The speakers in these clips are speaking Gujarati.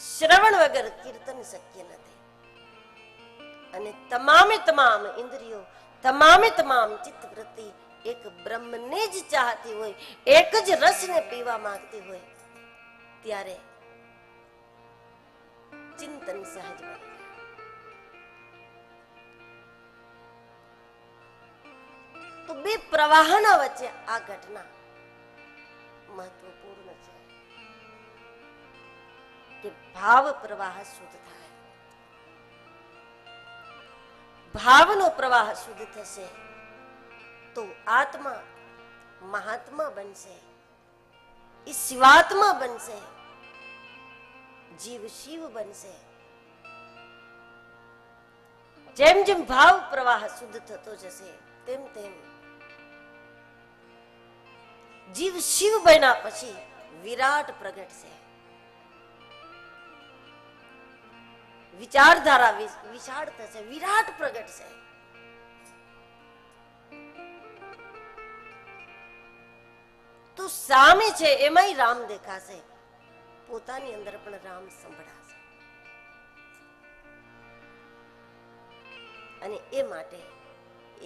શ્રવણ વગર કીર્તન શક્ય નથી. અને તમામ ઇન્દ્રિયો, તમામ ચિત્તવૃત્તિ એક બ્રહ્મને જ ચાહતી હોય, એક જ રસને પીવા માંગતી હોય, ત્યારે ચિંતન સહજ બને જાય. તો બે પ્રવાહના વચ્ચે આ ઘટના મહત્વપૂર્ણ છે કે ભાવ પ્રવાહ શુદ્ધ થાય. ભાવનો પ્રવાહ શુદ્ધ થશે તો આત્મા મહાત્મા બનશે, એ શિવાત્મા બનશે, જીવ શિવ બનશે. જેમ જેમ ભાવ પ્રવાહ શુદ્ધ થતો જશે તેમ તેમ જીવ શિવ બન્યા પછી વિરાટ પ્રગટશે. વિચારધારા વિશાળ થશે, વિરાટ પ્રગટશે. તો સામે છે એમાંય રામ દેખાશે, પોતાની અંદર પણ રામ સંભળાશે. અને એ માટે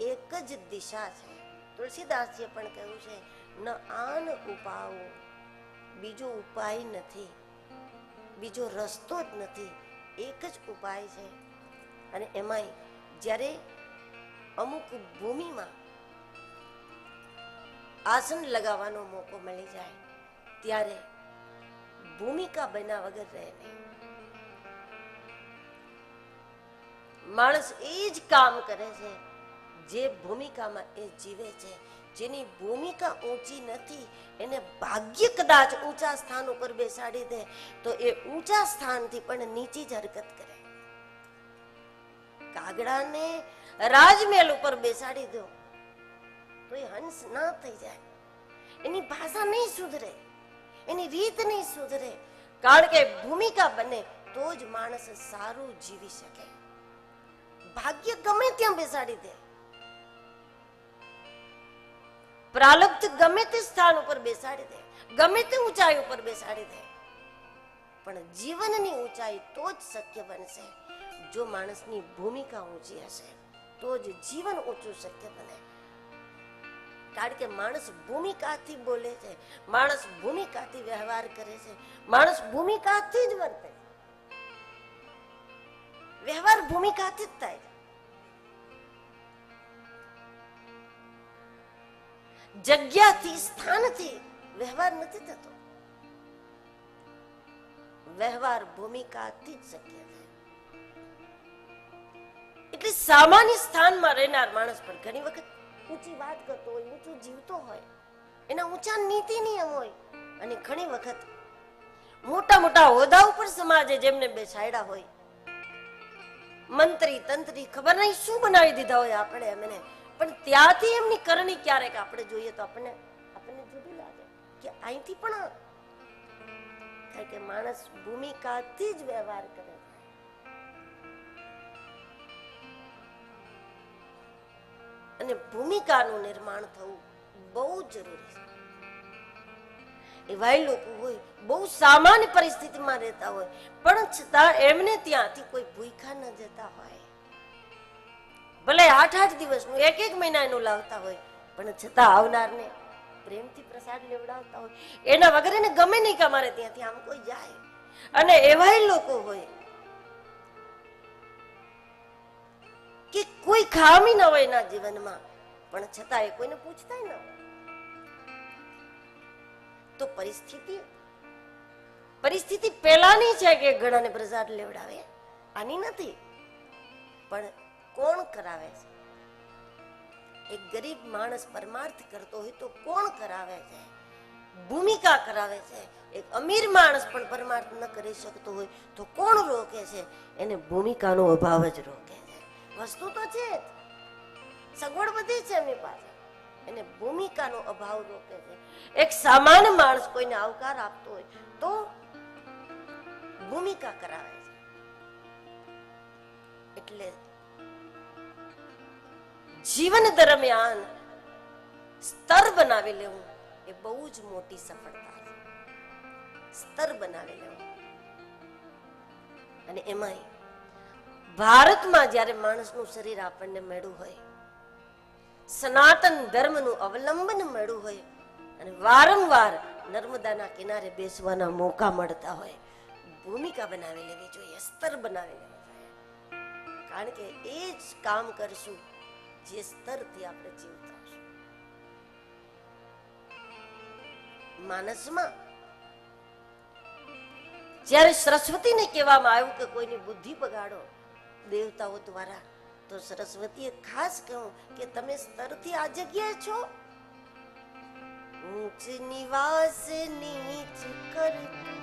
એક જ દિશા છે. તુલસીદાસજીએ પણ કહ્યું છે, ન આન ઉપાવો, બીજો ઉપાય નથી, બીજો રસ્તો જ નથી, એક જ ઉપાય છે. અને એમાંય જ્યારે અમુક ભૂમિમાં આસન લગાવવાનો મોકો મળી જાય ત્યારે ભૂમિકા બન્યા વગર રહે નહીં. માણસ એ જ કામ કરે છે જે ભૂમિકામાં એ જીવે છે. જેની ભૂમિકા ઊંચી નથી એને ભાગ્ય કદાચ ઊંચા સ્થાન ઉપર બેસાડી દે તો એ ઊંચા સ્થાનથી પણ નીચી જ હરકત કરે. કાગડાને રાજમહેલ ઉપર બેસાડી દો તો એ હંસ ના થઈ જાય. એની ભાષા નહીં સુધરે, એની રીત નહીં સુધરે, કારણ કે ભૂમિકા બને તો જ માણસ સારું જીવી શકે. ભાગ્ય ગમે ત્યાં બેસાડી દે, પ્રાલબ્ધ ગમે તે સ્થાન ઉપર બેસાડી દે, ગમે તે ઊંચાઈ ઉપર બેસાડી દે, પણ જીવનની ઊંચાઈ તો જ શક્ય બનશે જો માણસની ભૂમિકા ઊંચી હશે, તો જ જીવન ઊંચું શક્ય બને. કારણ કે માણસ ભૂમિકાથી બોલે છે, માણસ ભૂમિકાથી વ્યવહાર કરે છે, માણસ ભૂમિકાથી જ વર્તે છે. વ્યવહાર ભૂમિકાથી જ થાય છે. જગ્યાથી, સ્થાનથી વ્યવહાર નથી થતો. વ્યવહાર ભૂમિકાથી જ શક્ય છે. એટલે સામાન્ય સ્થાનમાં રહેનાર માણસ પણ ઘણી વખત ઊંચી વાત કરતો હોય, ઊંચું જીવતો હોય, એના ઊંચા નીતિ નિયમ હોય, અને ઘણી વખત મોટા મોટા હોદ્દા ઉપર સમાજે જેમને બેસાડ્યા હોય, મંત્રી તંત્રી ખબર નહીં શું બનાવી દીધા હોય આપણે એમને, પણ ત્યાંથી એમની કરણી ક્યારેક આપણે જોઈએ તો આપણને જુદું લાગે કે અહીંથી પણ, કારણ કે માણસ ભૂમિકાથી જ વ્યવહાર કરે. અને ભૂમિકાનું નિર્માણ થવું બહુ જરૂરી છે. એવા લોકો હોય બહુ સામાન્ય પરિસ્થિતિમાં રહેતા હોય પણ છતાં એમને ત્યાંથી કોઈ ભૂખા ન જતા હોય, ભલે 8-8 દિવસનું 1-1 મહિનાનું લાવતા હોય પણ છતાં આવનારને પ્રેમથી પ્રસાદ લેવડાવતા હોય. એના વગર એને ગમે નહીં કે અમારે ત્યાંથી આમ કોઈ જાય. અને એવા લોકો હોય કે કોઈ ખામી ન હોય એના જીવનમાં પણ છતાં એ કોઈને પૂછતા ન હોય. તો પરિસ્થિતિ પેલાની છે કે ઘણાને પ્રસાદ લેવડાવે, આની નથી. પણ કોણ કરાવે છે? એક ગરીબ માણસ પરમાર્થ કરતો હોય તો કોણ કરાવે છે? ભૂમિકા કરાવે છે. એક અમીર માણસ પણ પરમાર્થ ન કરી શકતો હોય તો કોણ રોકે છે? એને ભૂમિકાનો અભાવ જ રોકે છે. વસ્તુ તો છે, સગવડ બધી છે એમની પાસે, એને ભૂમિકાનો અભાવ રોકે છે. એક સામાન્ય માણસ કોઈને આવકાર આપતો હોય તો ભૂમિકા કરાવે છે. એટલે જીવન દરમિયાન સ્તર બનાવી લેવું એ બહુ જ મોટી સફળતા છે. સ્તર બનાવી લેવું. અને એમાંય ભારતમાં જ્યારે માણસનું શરીર આપણને મળ્યું હોય, સનાતન ધર્મનું અવલંબન મળ્યું હોય અને વારંવાર નર્મદાના કિનારે બેસવાના મોકા મળતા હોય, ભૂમિકા બનાવી લેવી જોઈએ, સ્તર બનાવી લેવા જોઈએ. કારણ કે એ જ કામ કરશું જે સ્તરથી આપણે જીવતા હશું. માનસમાં જ્યારે સરસ્વતીને કહેવામાં આવ્યું કે કોઈની બુદ્ધિ બગાડો દેવતાઓ દ્વારા, તો સરસ્વતીએ ખાસ કહ્યું કે તમે સ્તરથી આ જગ્યાએ છો. ઊંચ નિવાસ નીચ કરતું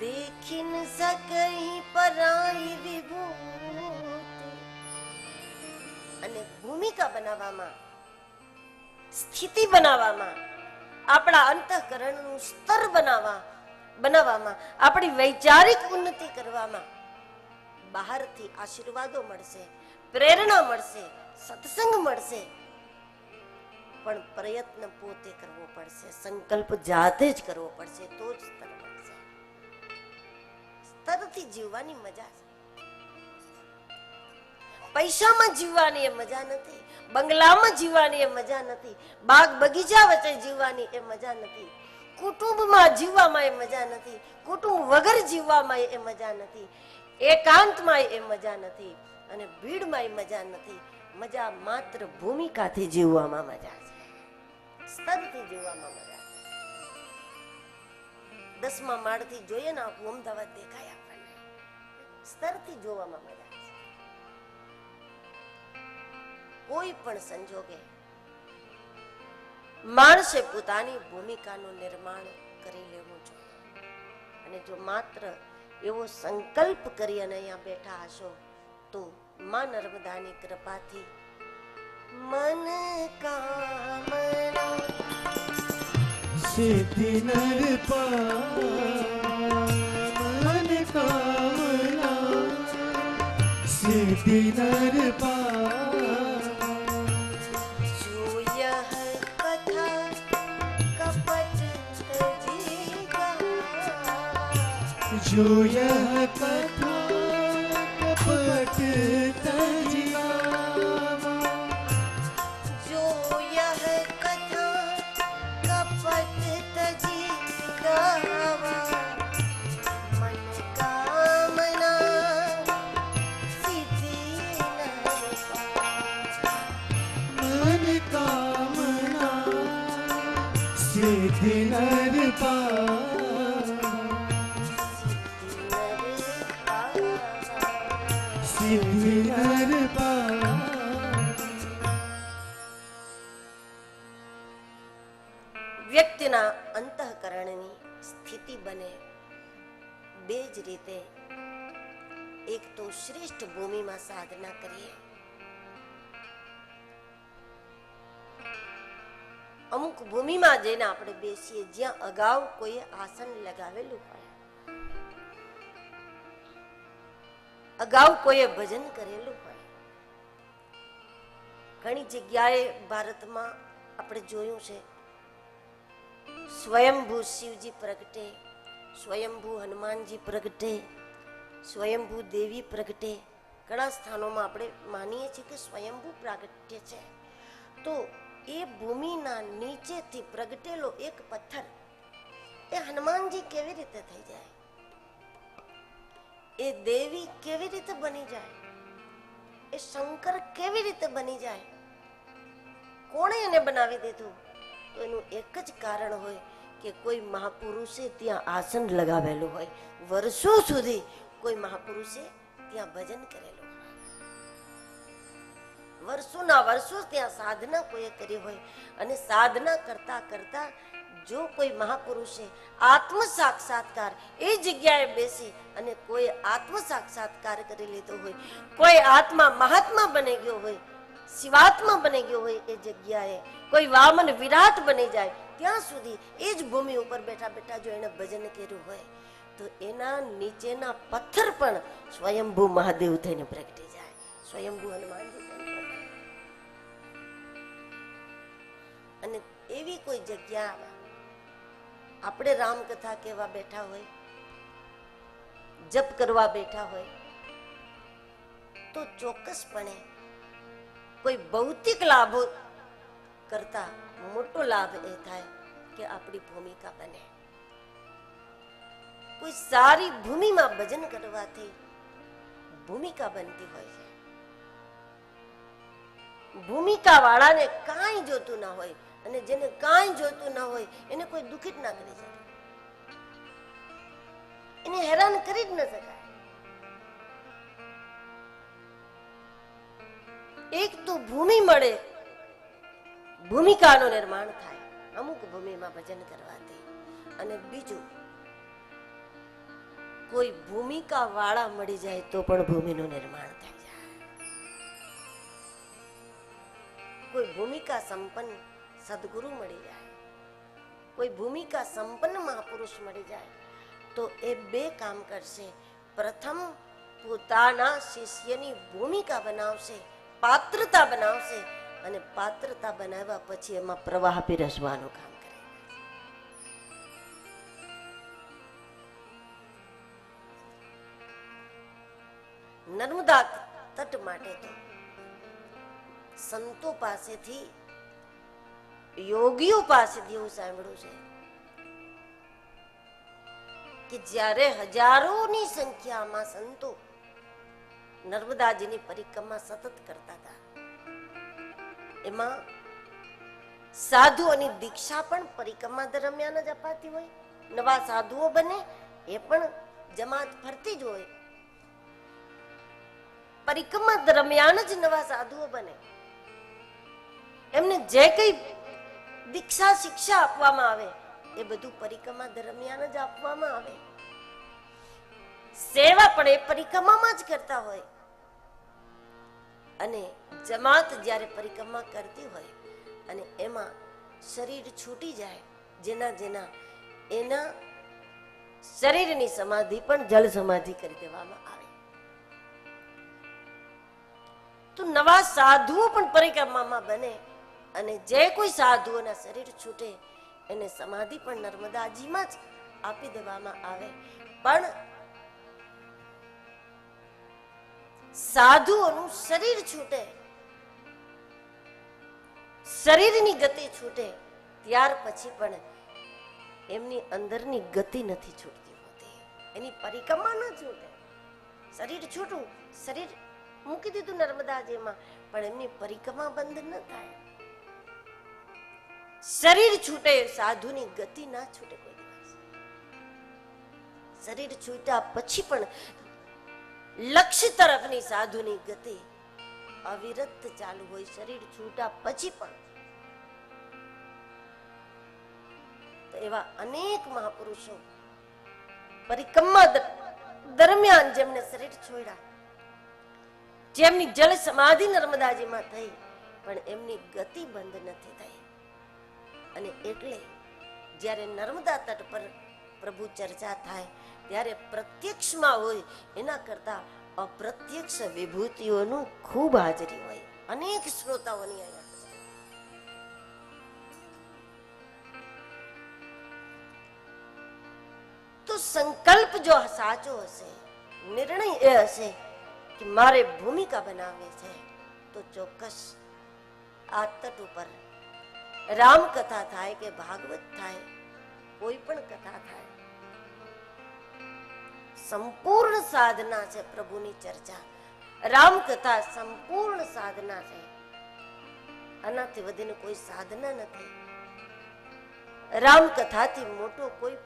દેખી ન શકઈ પરાઈ વિભૂતિ. અને ભૂમિકા બનાવવામાં, સ્થિતિ બનાવવામાં, આપણા અંતઃકરણનું સ્તર બનાવવામાં, આપણી વૈચારિક ઉન્નતિ કરવામાં બહારથી આશીર્વાદો મળશે, પ્રેરણા મળશે, સત્સંગ મળશે, પણ પ્રયત્ન પોતે કરવો પડશે, સંકલ્પ જાતે જ કરવો પડશે, તો જ સ્તર મળશે. સ્તરથી જીવવાની મજા છે. પૈસામાં જીવવાની એ મજા નથી, બંગલામાં જીવવાની એ મજા નથી, બાગ બગીચા વચ્ચે જીવવાની એ મજા નથી, કુટુંબમાં જીવવામાં એ મજા નથી, કુટુંબ વગર જીવવામાં એ મજા નથી, એકાંતમાં એ મજા નથી, અને ભીડમાં એ મજા નથી. મજા માત્ર ભૂમિકાથી જીવવામાં મજા છે, સ્તરથી જીવવામાં મજા છે. 10મા માળથી જોઈએ ને આખું અમદાવાદ દેખાય આપણને, સ્તરથી જોવામાં મજા છે. કોઈ પણ સંજોગે માણસે પોતાની ભૂમિકાનું નિર્માણ કરી લેવું જોઈએ. અને જો માત્ર એવો સંકલ્પ કરી અને અહીંયા બેઠા હશો તો માં નર્મદાની કૃપાથી મન કામના સિદ્ધિ નર મન કામના સિદ્ધિ નર जो यह कथा कपट तजी गावा, जो यह कथा कपट तजी गावा, मन कामना सिद्धि नर मन कामना सिद्धि नर વ્યક્તિના અંતઃકરણની સ્થિતિ બને બે જ રીતે. એક તો શ્રેષ્ઠ ભૂમિમાં સાધના કરીએ. અમુક ભૂમિમાં જઈને આપણે બેસીએ જ્યાં અગાઉ કોઈએ આસન લગાવેલું હોય, અગાઉ કોઈએ ભજન કરેલું હોય. ઘણી જગ્યાએ ભારતમાં આપણે જોયું છે, સ્વયંભૂ શિવજી પ્રગટે, સ્વયંભૂ હનુમાનજી પ્રગટે, સ્વયંભૂ દેવી પ્રગટે. ઘણા સ્થાનોમાં આપણે માનીએ છીએ કે સ્વયંભૂ પ્રાગટ્ય છે. તો એ ભૂમિના નીચેથી પ્રગટેલો એક પથ્થર એ હનુમાનજી કેવી રીતે થઈ જાય, એ દેવી કેવી રીતે બની જાય, એ શંકર કેવી રીતે બની જાય, કોણે એને બનાવી દીધું? તો એનું એક જ કારણ હોય કે કોઈ મહાપુરુષે ત્યાં આસન લગાવેલું હોય, વર્ષો સુધી કોઈ મહાપુરુષે ત્યાં ભજન કરેલું હોય, વર્ષોના વર્ષો ત્યાં સાધના કોઈએ કરી હોય. અને સાધના કરતા કરતા જો કોઈ મહાપુરુષે આત્મ સાક્ષાત્કાર એ જગ્યાએ બેસી અને કોઈ આત્મ સાક્ષાત્કાર કરી લીધો હોય, કોઈ આત્મા મહાત્મા બની ગયો હોય, શિવાત્મા બની ગયો હોય, એ જગ્યાએ કોઈ વામન વિરાટ બની જાય, ત્યાં સુધી એ જ ભૂમિ ઉપર બેઠા બેઠા જો એને ભજન કર્યું હોય તો એના નીચેના પથ્થર પણ સ્વયંભૂ મહાદેવ થઈને પ્રગટી જાય, સ્વયંભૂ હનુમાનજી થઈને પ્રગટી. અને એવી કોઈ જગ્યા આપણે રામકથા કેવા બેઠા હોય, જપ કરવા બેઠા હોય તો ચોક્કસપણે કોઈ ભૌતિક લાભો કરતા મોટો લાભ એ થાય કે આપણી ભૂમિકા બને. કોઈ સારી ભૂમિમાં ભજન કરવાથી ભૂમિકા બનતી હોય છે. ભૂમિકા વાળાને કાંઈ જોતું ના હોય અને જેને કાંઈ જોતું ના હોય એને કોઈ દુઃખી જ ના કરી શકે, એને હેરાન કરી જ ન શકાય. એક તો ભૂમિ મળે, ભૂમિકાનું નિર્માણ થાય અમુક ભૂમિમાં ભજન કરવાથી, અને બીજું કોઈ ભૂમિકા વાળા મળી જાય તો પણ ભૂમિનું નિર્માણ થઈ જાય. કોઈ ભૂમિકા સંપન્ન સદગુરુ મળી જાય, કોઈ ભૂમિકા સંપન્ન મહાપુરુષ મળી જાય તો એ બે કામ કરશે. પ્રથમ પોતાના શિષ્યની ભૂમિકા બનાવશે, પાત્રતા બનાવશે, અને પાત્રતા બનાવ્યા પછી એમાં પ્રવાહ પીરસવાનું કામ કરે. નર્મદા તટ માટે તો સંતો પાસેથી, યોગીઓ પાસેથી એવું સાંભળ્યું છે કે જ્યારે હજારોની સંખ્યામાં સંતો નર્મદાજીની પરિક્રમા સતત કરતા હતા, એમાં સાધુઓની દીક્ષા પણ પરિક્રમા દરમિયાન જ અપાતી હોય. નવા સાધુઓ બને એ પણ જમાત ફરતી જ હોય. પરિક્રમા દરમિયાન જ નવા સાધુઓ બને. એમને જે કઈ દીક્ષા શિક્ષા આપવામાં આવે એ બધું પરિક્રમા દરમિયાન જ આપવામાં આવે. સેવા પણ એ પરિક્રમામાં જ કરતા હોય. અને જમાત જ્યારે પરિક્રમા કરતી હોય અને એમાં શરીર છૂટી જાય, જેના જેના એના શરીરની સમાધિ પણ જળ સમાધિ કરી દેવામાં આવે. તો નવા સાધુઓ પણ પરિક્રમામાં બને, અને જે કોઈ સાધુઓના શરીર છૂટે એને સમાધિ પણ નર્મદાજીમાં જ આપી દેવામાં આવે. પણ સાધુઓનું શરીર છૂટે, શરીરની ગતિ છૂટે, ત્યાર પછી પણ એમની અંદરની ગતિ નથી છૂટતી હોતી. એની પરિક્રમા ન છૂટે. શરીર છૂટું, શરીર મૂકી દીધું નર્મદાજીમાં, પણ એમની પરિક્રમા બંધ ન થાય. શરીર છૂટે, સાધુની ગતિ ના છૂટે કોઈ દિવસ. શરીર છૂટ્યા પછી પણ લક્ષ્ય તરફની સાધુની ગતિ અવિરત ચાલુ હોય. શરીર છૂટ્યા પછી પણ તો એવા અનેક મહાપુરુષો પરિક્રમા દરમિયાન જેમને શરીર છોડ્યા, જેમની જલ સમાધિ નર્મદાજીમાં થઈ, પણ એમની ગતિ બંધ નથી થઈ. અને એટલે જ્યારે નર્મદા તટ પર પ્રભુ ચર્ચા થાય ત્યારે પ્રત્યક્ષમાં હોય એના કરતા અપ્રત્યક્ષ વિભૂતિઓનું ખૂબ હાજરી હોય. અનેક શ્રોતાઓની અહીંયા તો સંકલ્પ જો સાચો હશે, નિર્ણય એ હશે કે મારે ભૂમિકા બનાવવી છે, તો ચોક્કસ આ તટ ઉપર રામ કથા થાય કે ભાગવત થાય, કોઈ પણ કથા થાય, સંપૂર્ણ સાધના છે પ્રભુની ચર્ચા. રામ કથા સંપૂર્ણ સાધના છે. આનાથી વધીને કોઈ સાધના નથી. રામ કથાથી મોટો કોઈ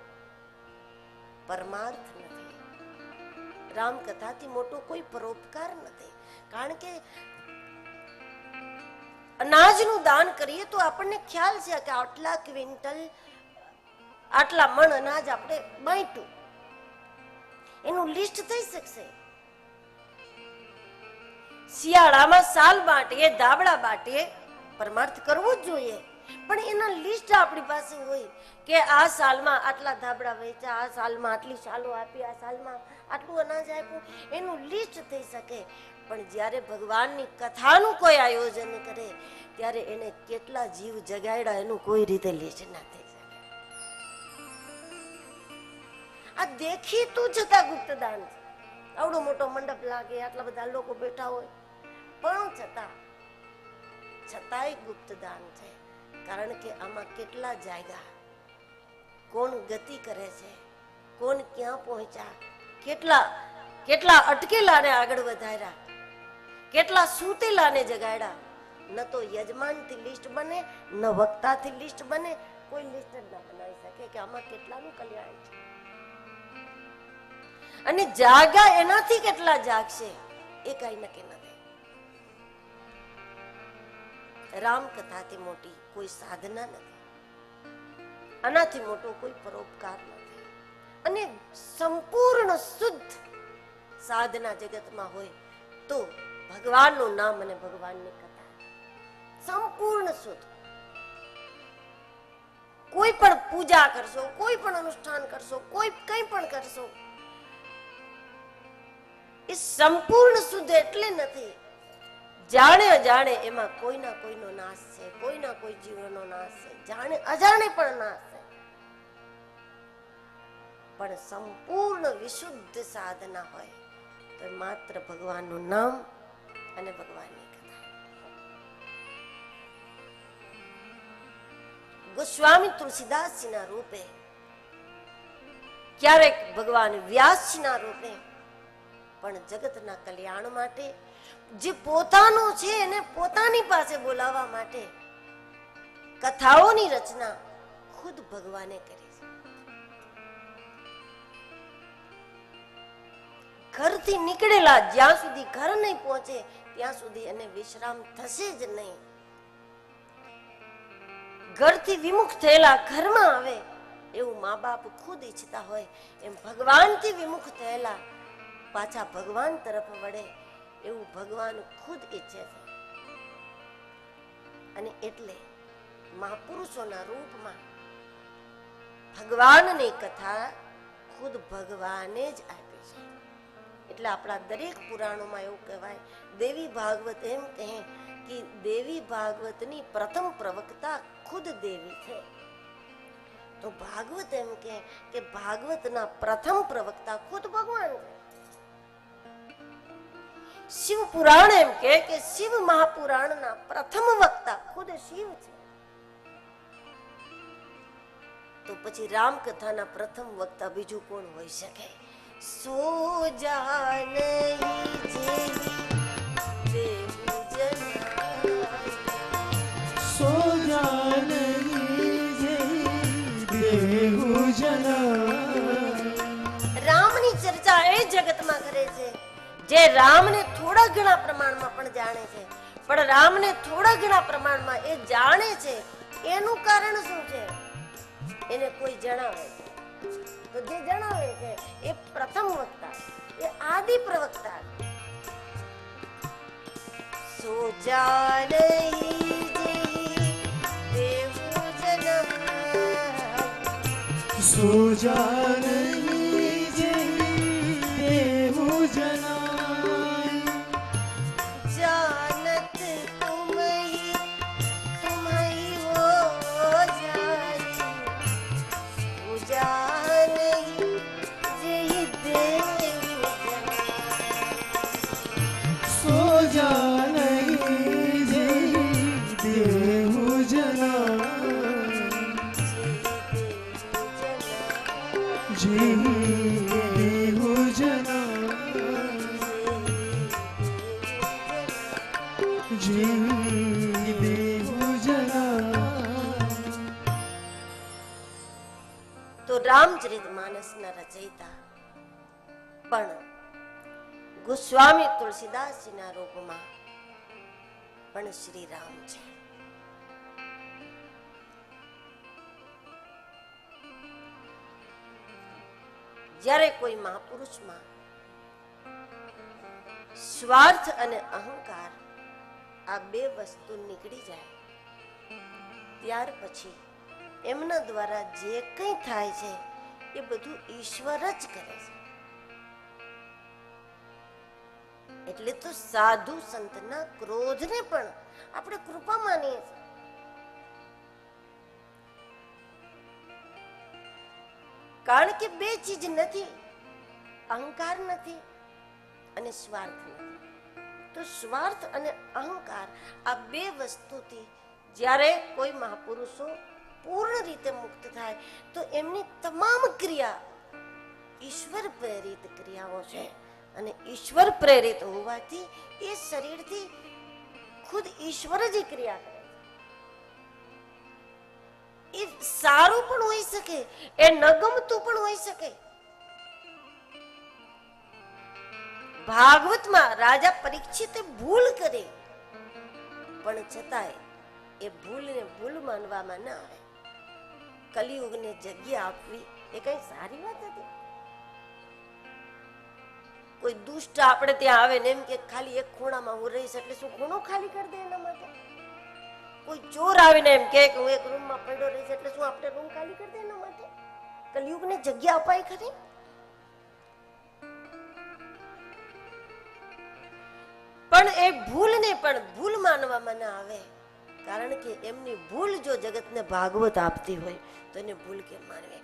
પરમાર્થ નથી. રામ કથાથી મોટો કોઈ પરોપકાર નથી. કારણ કે અનાજનું દાન કરીએ તો આપણને ખ્યાલ છે કે આટલા ક્વિન્ટલ, આટલા મણ અનાજ આપણે બાંટ્યું, એનું લિસ્ટ થઈ શકશે. શિયાળામાં સાલ બાટીએ, દાબડા બાટીએ, પરમાર્થ કરવો જ જોઈએ, પણ એના લિસ્ટ આપણી પાસે હોય કે આ સાલમાં આટલા ધાબળા વેચ્યા, આ સાલમાં આટલી સાલો આપી, આ સાલમાં આટલું અનાજ આપ્યું, એનું લિસ્ટ થઈ શકે. પણ જ્યારે ભગવાનની કથાનું કોઈ આયોજન કરે ત્યારે એને કેટલા જીવ જગાડ્યા એનું કોઈ રીતે લિસ્ટ ના થઈ શકે. આ દેખીતું છતાં ગુપ્તદાન છે. આવડો મોટો મંડપ લાગે, આટલા બધા લોકો બેઠા હોય, પણ છતાંય ગુપ્તદાન છે. કારણ કે આમાં કેટલા જાગ્યા, કોણ ગતિ કરે છે, કોણ ક્યાં પહોંચ્યા, કેટલા અટકેલાને આગળ વધાર્યા, કેટલા સૂતેલાને જગાડ્યા. ન તો યજમાનથી લિસ્ટ બને, ન વક્તાથી લિસ્ટ બને, કોઈ લિસ્ટ જ ના બનાવી શકે કે આમાં કેટલાનું કલ્યાણ છે. અને જાગા એનાથી કેટલા જાગશે એ કઈ નક્કી નથી. રામ કથાથી મોટી કોઈ સાધના નથી, આનાથી મોટો કોઈ પરોપકાર નથી. અને સંપૂર્ણ શુદ્ધ સાધના જગતમાં હોય તો ભગવાનનું નામ અને ભગવાનની કથા. સંપૂર્ણ શુદ્ધ. કોઈ પણ પૂજા કરશો, કોઈ પણ અનુષ્ઠાન કરશો, કોઈ કંઈ પણ કરશો, એ સંપૂર્ણ શુદ્ધ એટલે નથી જાણે અજાણે એમાં કોઈના કોઈનો નાશ છે, કોઈના કોઈ જીવનો નાશ છે, જાણે અજાણે પણ નાશ છે. પણ સંપૂર્ણ વિશુદ્ધ સાધના હોય તો માત્ર ભગવાનનું નામ અને ભગવાનની કથા. ગોસ્વામી તુલસીદાસજીના રૂપે, ક્યારેક ભગવાન વ્યાસજીના રૂપે પણ જગતના કલ્યાણ માટે, જે પોતાનું છે એને પોતાની પાસે બોલાવવા માટે કથાઓની રચના ખુદ ભગવાને કરી છે. ઘરથી નીકળેલા જ્યાં સુધી ઘર નહીં પહોંચે ત્યાં સુધી એને વિશ્રામ થશે જ નહીં. ઘરથી વિમુખ થયેલા ઘરમાં આવે એવું મા બાપ ખુદ ઈચ્છતા હોય, એમ ભગવાનથી વિમુખ થયેલા પાછા ભગવાન તરફ વળે એવું ભગવાન ખુદ ઈચ્છે છે. અને એટલે મહાપુરુષોના રૂપમાં ભગવાનની કથા ખુદ ભગવાને જ આપી છે. એટલે આપણા દરેક પુરાણોમાં એવું કહેવાય, દેવી ભાગવત એમ કહે કે દેવી ભાગવતની પ્રથમ પ્રવક્તા ખુદ દેવી છે. તો ભાગવત એમ કહે કે ભાગવતના પ્રથમ પ્રવક્તા ખુદ ભગવાન છે. શિવ પુરાણ એમ કહે કે શિવ મહાપુરાણના પ્રથમ વક્તા ખુદ શિવ છે. તો પછી રામકથાના પ્રથમ વક્તા બીજું કોણ હોઈ શકે? સો જાનહી જેવી દેહુ જનાય, સો જાનહી જેવી દેહુ જનાય. રામની ચર્ચા એ જગતમાં કરે છે જે રામને થોડા ઘણા પ્રમાણમાં પણ જાણે છે. પણ રામને થોડા ઘણા પ્રમાણમાં એ જાણે છે એનું કારણ શું છે એને કોઈ જણાવે છે. તો જે જણાવે છે એ પ્રથમ વક્તા, એ આદિ પ્રવક્તા. સો જાનહી જેહી દેહુ જનાય, સો જાનહી જેવી દેહુ જનાય. जानत तुम्ही तुम्ही हो जाई, पूजा नहीं जेहि देहु जनाय. સો જાનહી જેવી દેહુ જનાય. જેહી દેહુ જનાય, જેહી દેહુ જનાય. તો રામચરિતમાનસના રચયિતા પણ ગોસ્વામી તુલસીદાસજીના રૂપમાં પણ શ્રી રામ છે. જ્યારે કોઈ મહાપુરુષમાં સ્વાર્થ અને અહંકાર આ બે વસ્તુ નીકળી જાય ત્યાર પછી એમના દ્વારા જે કંઈ થાય છે એ બધું ઈશ્વર જ કરે છે. એટલે તો સાધુ સંતના ક્રોધને પણ આપણે કૃપા માનીએ છીએ. કારણ કે બે ચીજ નથી, અહંકાર નથી અને સ્વાર્થ નથી. તો સ્વાર્થ અને અહંકાર આ બે વસ્તુથી જ્યારે કોઈ મહાપુરુષો પૂર્ણ રીતે મુક્ત થાય તો એમની તમામ ક્રિયા ઈશ્વર પ્રેરિત ક્રિયાઓ છે. અને ઈશ્વર પ્રેરિત હોવાથી એ શરીરથી ખુદ ઈશ્વર જ ક્રિયા કરે છે. એ સારું પણ હોઈ શકે, એ ન ગમતું પણ હોઈ શકે. ભાગવતમાં રાજા પરીક્ષિતે ભૂલ કરી, પણ છતાંય એ ભૂલને ભૂલ માનવામાં ના આવે. કલિયુગને જગ્યા આપવી એ કઈ સારી વાત હતી? કોઈ દુષ્ટ આપણે ત્યાં આવે ને એમ કે ખાલી એક ખૂણામાં હું રહીશ એટલે શું ખૂણો ખાલી કરી દે એના માટે? કોઈ ચોર આવીને એમ કે હું એક રૂમમાં પડ્યો રહીશ એટલે શું આપણે રૂમ ખાલી કરી દે એના માટે? કલિયુગને જગ્યા અપાય ખરી? પણ એ ભૂલને પણ ભૂલ માનવામાં ના આવે, કારણ કે એમની ભૂલ જો જગતને ભાગવત આપતી હોય તો એને ભૂલ કેમ માનવી?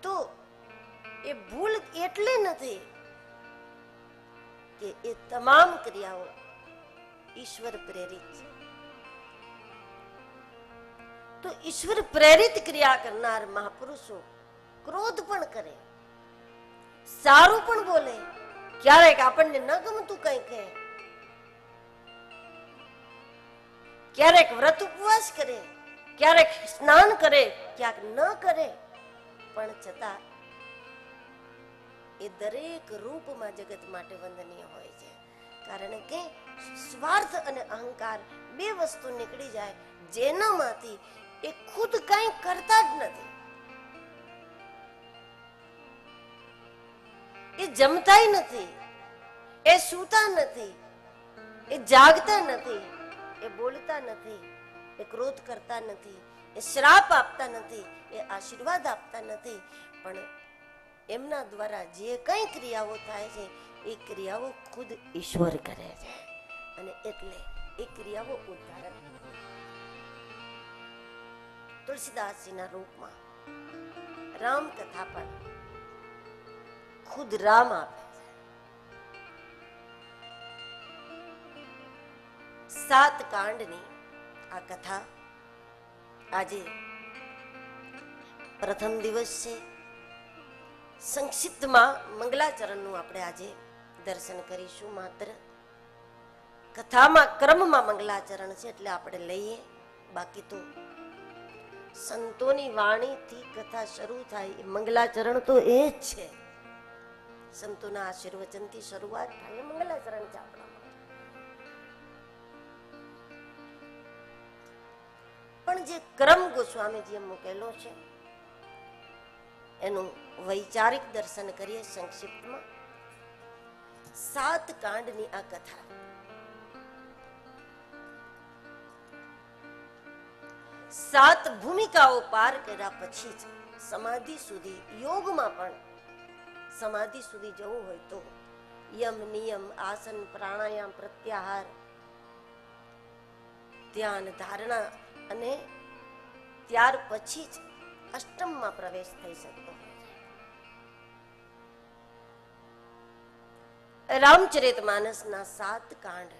તો એ ભૂલ એટલે નથી કે એ તમામ ક્રિયાઓ ઈશ્વર પ્રેરિત છે. તો ઈશ્વર પ્રેરિત ક્રિયા કરનાર મહાપુરુષો ક્રોધ પણ કરે, સારું પણ બોલે, ક્યારેક આપણને ન ગમતું કઈ કહે, ક્યારેક વ્રત ઉપવાસ કરે, ક્યારેક સ્નાન કરે, ક્યાંક ન કરે, પણ છતાં એ દરેક રૂપમાં જગત માટે વંદનીય હોય છે. કારણ કે સ્વાર્થ અને અહંકાર બે વસ્તુ નીકળી જાય જેનામાંથી એ ખુદ કઈ કરતા જ નથી. એ જમતાય નથી, એ સૂતા નથી, એ જાગતા નથી, એ બોલતા નથી, એ ક્રોધ કરતા નથી, એ શ્રાપ આપતા નથી, એ આશીર્વાદ આપતા નથી. પણ એમના દ્વારા જે કઈ ક્રિયાઓ થાય છે એ ક્રિયાઓ ખુદ ઈશ્વર કરે છે. અને એટલે એ ક્રિયાઓ ઉદાહરણ તુલસીદાસજીના રૂપમાં રામ કથા પણ ખુદ રામ આપે છે. 7 કાંડની આ કથા આજે પ્રથમ દિવસ છે. સંક્ષિપ્તમાં મંગલાચરણનું આપણે આજે દર્શન કરીશું. માત્ર કથામાં ક્રમમાં મંગલાચરણ છે એટલે આપણે લઈએ. બાકી તો સંતોની વાણીથી કથા શરૂ થાય એ મંગલાચરણ તો એ જ છે. સંતોના આશીર્વચનથી શરૂઆત થાય એ મંગલાચરણ છે આપણામાં. પણ જે ક્રમ ગોસ્વામીજીએ મૂકેલો છે એનું વૈચારિક દર્શન કરીએ સંક્ષિપ્તમાં. 7 કાંડની આ કથા 7 ભૂમિકાઓ પાર કર્યા પછી જ સમાધિ સુધી, યોગમાં પણ સમાધિ સુધી જવું હોય તો યમ, નિયમ, આસન, પ્રાણાયામ, પ્રત્યાહાર, ધ્યાન, ધારણા અને ત્યાર પછી જ અષ્ટમમાં પ્રવેશ થઈ શકતો હોય છે. રામચરિતમાનસના 7 કાંડ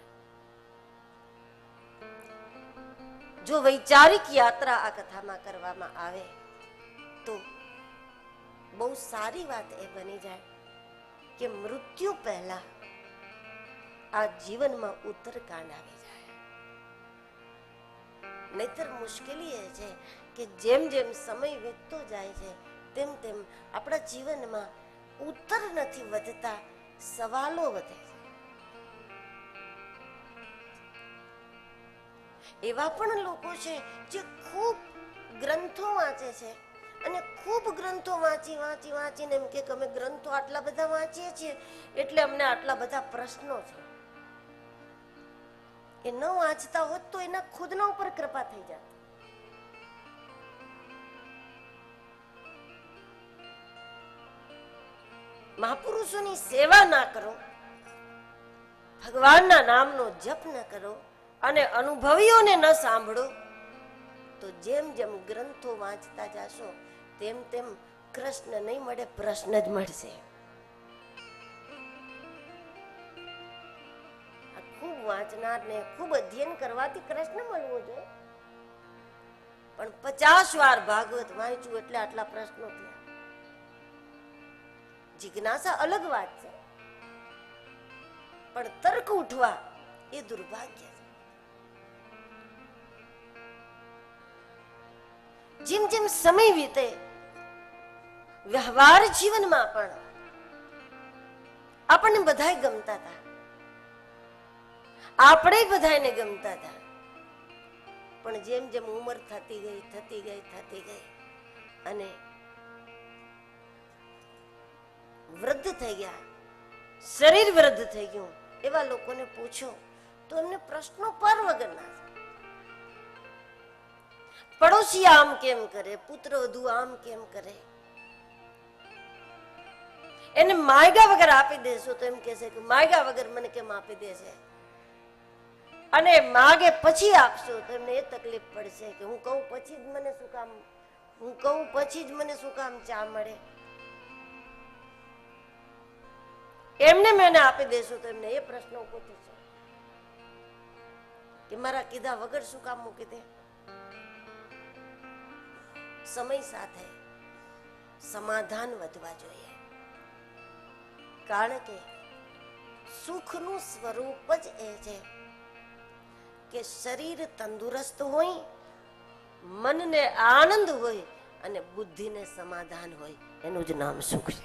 જો વૈચારિક યાત્રા આ કથામાં કરવામાં આવે તો બહુ સારી વાત એ બની જાય કે મૃત્યુ પહેલા આ જીવનમાં ઉત્તરકાંડ આવી જાય. નહીતર મુશ્કેલી એ છે કે જેમ જેમ સમય વીતતો જાય છે તેમ તેમ આપણા જીવનમાં ઉત્તર નથી વધતા, સવાલો વધે છે. એવા પણ લોકો છે જે ખૂબ ગ્રંથો વાંચે છે અને ખૂબ ગ્રંથો વાંચીને એમ કે અમે ગ્રંથો આટલા બધા વાંચીએ છીએ એટલે અમને આટલા બધા પ્રશ્નો છે. એ ન વાંચતા હોત તો એના ખુદના ઉપર કૃપા થઈ જાય. મહાપુરુષોની સેવા ના કરો, ભગવાનના નામનો જપ ન કરો અને અનુભવીઓને ન સાંભળો તો જેમ જેમ ગ્રંથો વાંચતા જાશો તેમ તેમ કૃષ્ણ નહીં મળે, પ્રશ્ન જ મળશે. આ ખૂબ વાંચનાર ને ખૂબ અધ્યયન કરવાથી કૃષ્ણ મળવો જોઈએ, પણ 50 વાર ભાગવત વાંચ્યું એટલે આટલા પ્રશ્નો થયા. જિજ્ઞાસા અલગ વાત છે, પણ તર્ક ઉઠવા એ દુર્ભાગ્ય છે. જેમ જેમ સમય વીતે વ્યવહાર જીવનમાં પણ આપણને બધાય ગમતા હતા, આપણે બધાને ગમતા હતા, પણ જેમ જેમ ઉંમર થતી ગઈ અને વૃદ્ધ થઈ ગયા, શરીર વૃદ્ધ થઈ ગયું, એવા લોકોને પૂછો તો એમને પ્રશ્નો પર વગરના. પડોશી આમ કેમ કરે, પુત્ર વધુ આમ કેમ કરે, એને માયગા વગર આપી દેશો તો એમ કહેશે કે માયગા વગર મને કેમ આપી દેશે, અને માગે પછી આપશો તો એમને એ તકલીફ પડશે કે હું કહું પછી જ મને શું કામ ચા મળે. એમને મેં આપી દેશો તો એમને એ પ્રશ્ન ઉભો થશે કે મારા કીધા વગર શું કામ મૂકી દે. સમય સાથે સમાધાન વધવા જોઈએ, કારણ કે સુખનું સ્વરૂપ જ એ છે કે શરીર તંદુરસ્ત હોય, મનને આનંદ હોય અને બુદ્ધિને સમાધાન હોય, એનું જ નામ સુખ છે.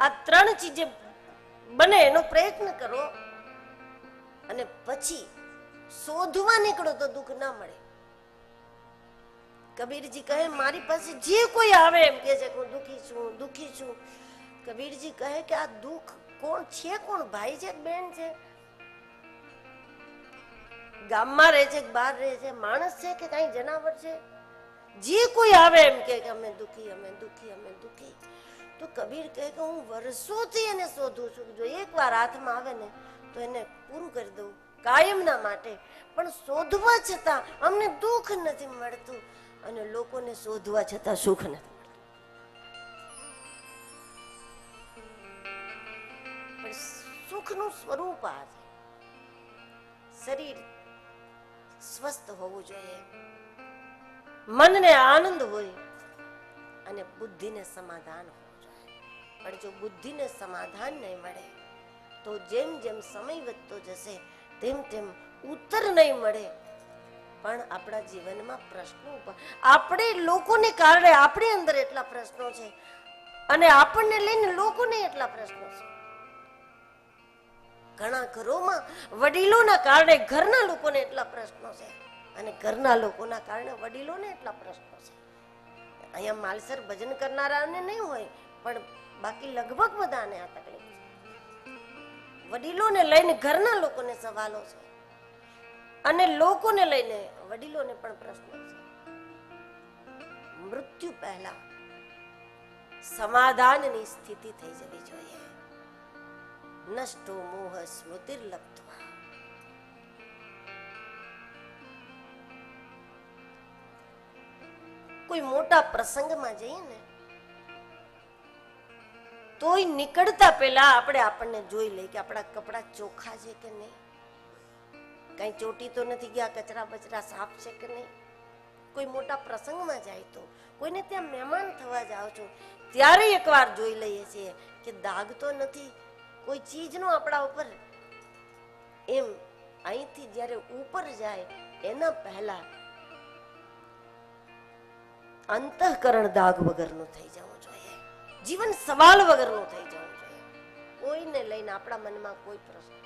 આ ત્રણ ચીજે બને એનો પ્રયત્ન કરો અને પછી શોધવા નીકળો તો દુઃખ ના મળે. કબીરજી કહે મારી પાસે જે કોઈ આવે એમ કે છે હું દુઃખી છું. કબીરજી કહે કે આ દુઃખ કોણ છે, કોણ ભાઈ છે, બેન છે, ગામમાં રહે છે, બહાર રહે છે, માણસ છે કે કઈ જનાવર છે, જે કોઈ આવે એમ કે અમે દુઃખી. તો કબીર કહે કે હું વર્ષોથી એને શોધું છું, જો એકવાર હાથમાં આવે ને તો એને પૂરું કરી દઉં કાયમના માટે, પણ શોધવા છતાં અમને દુઃખ નથી મળતું અને લોકોને શોધવા છતાં સુખ નથી મળતું. પણ સુખનું સ્વરૂપ આ છે. શરીર સ્વસ્થ હોવું જોઈએ, મનને આનંદ હોય અને બુદ્ધિને સમાધાન હોવું જોઈએ. પણ જો બુદ્ધિને સમાધાન નહીં મળે તો જેમ જેમ સમય વધતો જશે તેમ તેમ ઉત્તર નહીં મળે, પણ આપણા જીવનમાં પ્રશ્નો આપણે લોકોને કારણે આપણી અંદર એટલા પ્રશ્નો છે અને આપણને લઈને લોકોને એટલા પ્રશ્નો છે. ઘણા ઘરોમાં વડીલોના કારણે ઘરના લોકોને એટલા પ્રશ્નો છે અને ઘરના લોકોના કારણે વડીલોને એટલા પ્રશ્નો છે. અહીંયા માલસર ભજન કરનારાને નહીં હોય, પણ બાકી લગભગ બધાને આ તકલીફ છે. વડીલોને લઈને ઘરના લોકોને સવાલો છે અને લોકોને લઈને વડીલોને પણ પ્રશ્નો છે. મૃત્યુ પહેલા સમાધાનની સ્થિતિ થઈ જવી જોઈએ. નષ્ટો મોહ સ્મૃતિર્લબ્ધ્વા. કોઈ મોટા પ્રસંગમાં જઈએ ને તોય નીકળતા પહેલા આપણને જોઈ લઈએ કે આપણા કપડા ચોખ્ખા છે કે નહીં, કઈ ચોટી તો નથી ગયા, કચરા બચરા સાફ છે કે નહીં. કોઈ મોટા પ્રસંગમાં જાય તો, કોઈને ત્યાં મહેમાન થવા જાઓ છો ત્યારે એકવાર જોઈ લઈએ છીએ કે દાગ તો નથી કોઈ ચીજનો આપણા ઉપર. એમ અહીંથી જ્યારે ઉપર જાય એના પહેલા અંતઃકરણ દાગ વગરનું થઈ જવું જોઈએ, જીવન સવાલ વગરનું થઈ જવું જોઈએ. કોઈને લઈને આપણા મનમાં કોઈ પ્રશ્ન.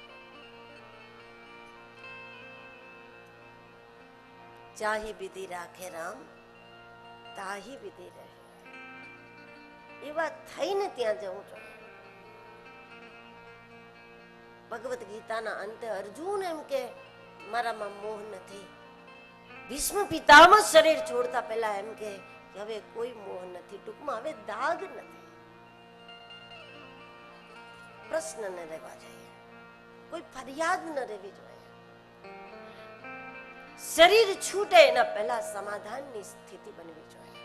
ચાહી વિધિ રાખે રામ તાહી વિધિ રહે, એવા થઈને ત્યાં જવું જોઈએ. ભગવત ગીતાના અંતે અર્જુન એમ કે મારામાં મોહ નથી. ભીષ્મ પિતામહ શરીર છોડતા પહેલા એમ કે હવે કોઈ મોહ નથી, ટૂંકમાં હવે દાગ નથી. પ્રશ્ન ન રહેવા જોઈએ, કોઈ ફરિયાદ ન રહેવી જોઈએ. શરીર છૂટે એના પહેલા સમાધાનની સ્થિતિ બનવી જોઈએ.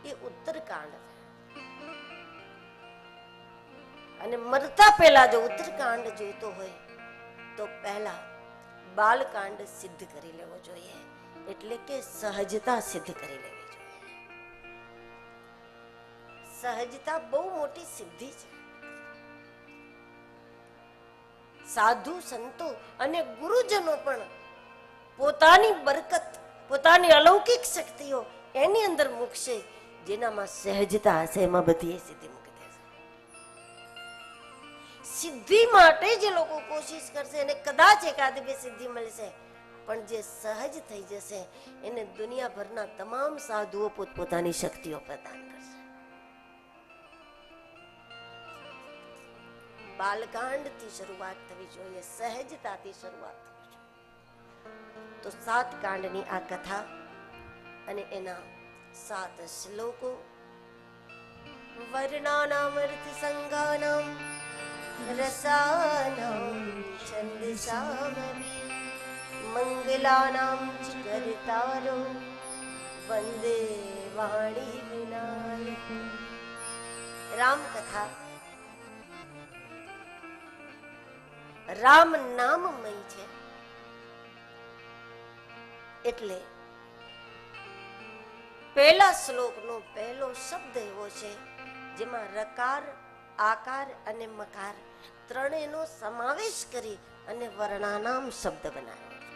એ ઉત્તરકાંડ છે. અને મરતા પહેલા જો ઉત્તરકાંડ જોઈતો હોય તો પહેલા બાલકાંડ સિદ્ધ કરી લેવો જોઈએ, એટલે કે સહજતા સિદ્ધ કરી લેવી જોઈએ. સહજતા બહુ મોટી સિદ્ધિ છે. સાધુ સંતો અને ગુરુજનો પણ પોતાની બરકત, પોતાની અલૌકિક શક્તિઓ એની અંદર મૂકશે જેનામાં સહજતા હશે, એમાં બધી સિદ્ધિ મૂકી દેશે. સિદ્ધિ માટે જે લોકો કોશિશ કરશે એને કદાચ એકાદ બે સિદ્ધિ મળશે, પણ જે સહજ થઈ જશે એને દુનિયાભરના તમામ સાધુઓ પોતપોતાની શક્તિઓ પ્રદાન કરશે. બાલકાંડથી શરૂઆત થવી જોઈએ, સહજતાથી શરૂઆત થવી જોઈએ. તો 7 કાંડની આ કથા અને એના 7 શ્લોકો. વર્ણાનામ અર્થ સંગાનામ રસાનામ છંદસામ મંગલાનામ ચ કર્તારો વંદે વાણી વિનાયક. રામ કથા રામ નામમય છે, એટલે પહેલા શ્લોકનો પહેલો શબ્દ એવો છે જેમાં રકાર, આકાર અને મકાર ત્રણેયનો સમાવેશ કરી અને વર્ણાનામ શબ્દ બનાવ્યો છે.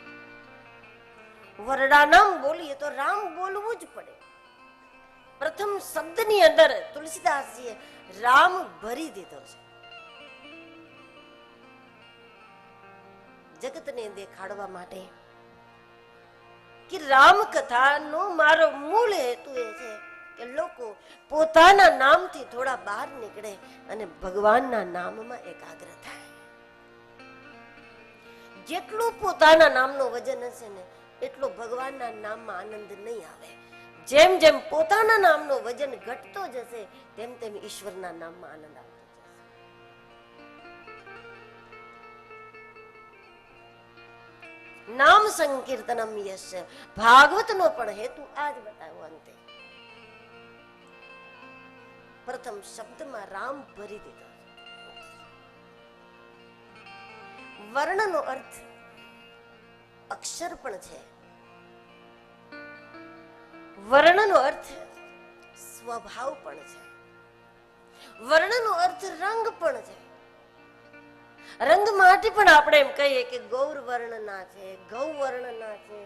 વર્ણાનામ બોલીએ તો રામ બોલવું જ પડે. પ્રથમ શબ્દની અંદર તુલસીદાસજીએ રામ ભરી દીધો છે. જગતને દેખાડવા માટે કે રામ કથાનો મારો મૂળ હેતુ એ છે કે લોકો પોતાના નામથી થોડા બહાર નીકળે અને ભગવાનના નામમાં એકાગ્ર થાય. જેટલું પોતાના નામનો વજન હશે ને એટલો ભગવાનના નામમાં આનંદ નહીં આવે. જેમ જેમ પોતાના નામનો વજન ઘટતો જશે તેમ તેમ ઈશ્વરના નામમાં આનંદ આવતો જશે. નામ સંકીર્તનમ યશ. ભાગવતનો પણ હેતુ આ જ બતાવ્યો. અંતે પ્રથમ શબ્દમાં રામ ભરી દીધો. વર્ણનો અર્થ અક્ષર પણ છે, વર્ણનો અર્થ સ્વભાવ પણ છે, વર્ણનો અર્થ રંગ પણ છે. રંગ માટે પણ આપણે એમ કહીએ કે ગૌર વર્ણના છે, ગૌ વર્ણના છે,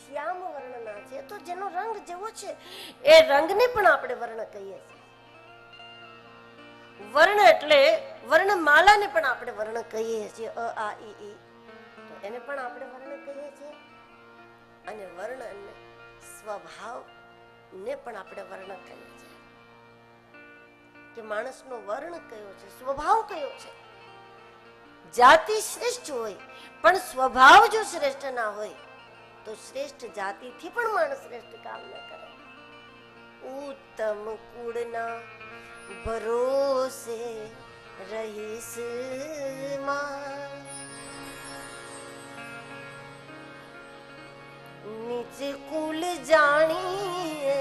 શ્યામ વર્ણના છે. તો જેનો રંગ જેવો છે એ રંગને પણ આપણે વર્ણ કહીએ છીએ. વર્ણ એટલે વર્ણમાલાને પણ આપણે વર્ણ કહીએ છીએ. અ આ ઈ તો એને પણ આપણે વર્ણ કહીએ છીએ. અને વર્ણ અને સ્વભાવ ને પણ આપણે વર્ણ કહીએ છીએ કે માણસનો વર્ણ કયો છે, સ્વભાવ કયો છે. જાતિ શ્રેષ્ઠ હોય પણ સ્વભાવ જો શ્રેષ્ઠ ના હોય તો શ્રેષ્ઠ જાતિથી પણ માણસ શ્રેષ્ઠ કામ ન કરે. ઉત્તમ કુળના ભરોસે રહીશ માં, નીચ કુલ જાણી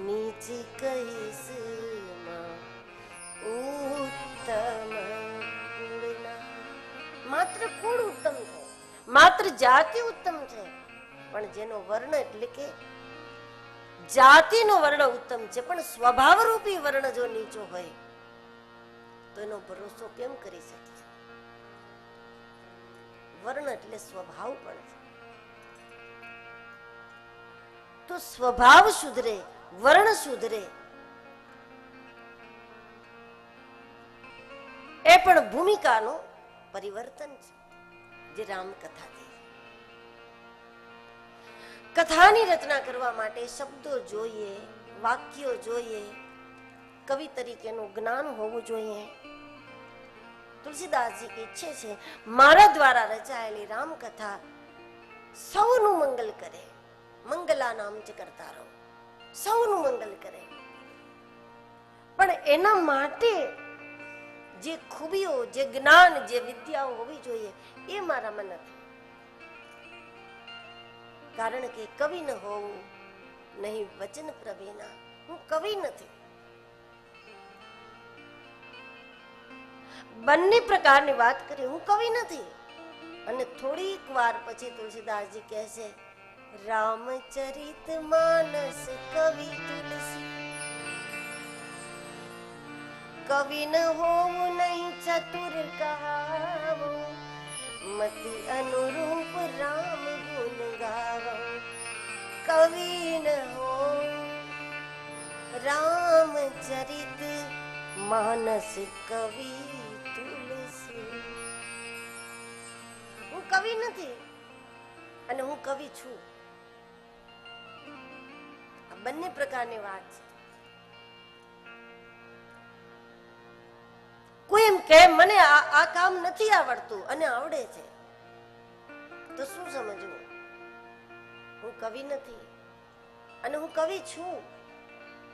નીચ કહીશ માં. ઉત્તમ કુળના, માત્ર કુળ ઉત્તમ છે, માત્ર જાતિ ઉત્તમ છે, પણ જેનો વર્ણ એટલે કે જાતિનો વર્ણ ઉત્તમ છે પણ સ્વભાવ રૂપી વર્ણ જો નીચો હોય તો એનો ભરોસો કેમ કરી શકે? વર્ણ એટલે સ્વભાવ પણ છે. તો સ્વભાવ સુધરે, વર્ણ સુધરે, એ પણ ભૂમિકાનું પરિવર્તન છે જે રામકથાથી. કથાની રચના કરવા માટે શબ્દો જોઈએ, વાક્યો જોઈએ, કવિ તરીકેનું જ્ઞાન હોવું જોઈએ. તુલસીદાસજી ઈચ્છે છે મારા દ્વારા રચાયેલી રામકથા સૌનું મંગલ કરે. મંગલા નામ જ કરતા રહો, સૌનું મંગલ કરે. પણ એના માટે જે ખૂબીઓ, જે જ્ઞાન, જે વિદ્યાઓ હોવી જોઈએ એ મારામાં નથી. કારણ કે કવિ ન હોવું નહીં વચન પ્રવીણા, હું કવિ નથી. બંને પ્રકારની વાત કરી, હું કવિ નથી. અને થોડીક વાર પછી તુલસીદાસજી કહે છે, રામચરિત માનસ કવિ તુલસી, કવિ ન હોવું નહીં ચતુર કહાવું, મતિ અનુરૂપ રામ ગુણ ગાવો. કવિ ન હો રામચરિત માનસ કવિ તુલસી. હું કવિ નથી અને હું કવિ છું. આ બંને પ્રકારની વાત છે. કોઈ એમ કે મને આ કામ નથી આવડતું અને આવડે છે, તો શું સમજવું? હું કવિ નથી અને હું કવિ છું.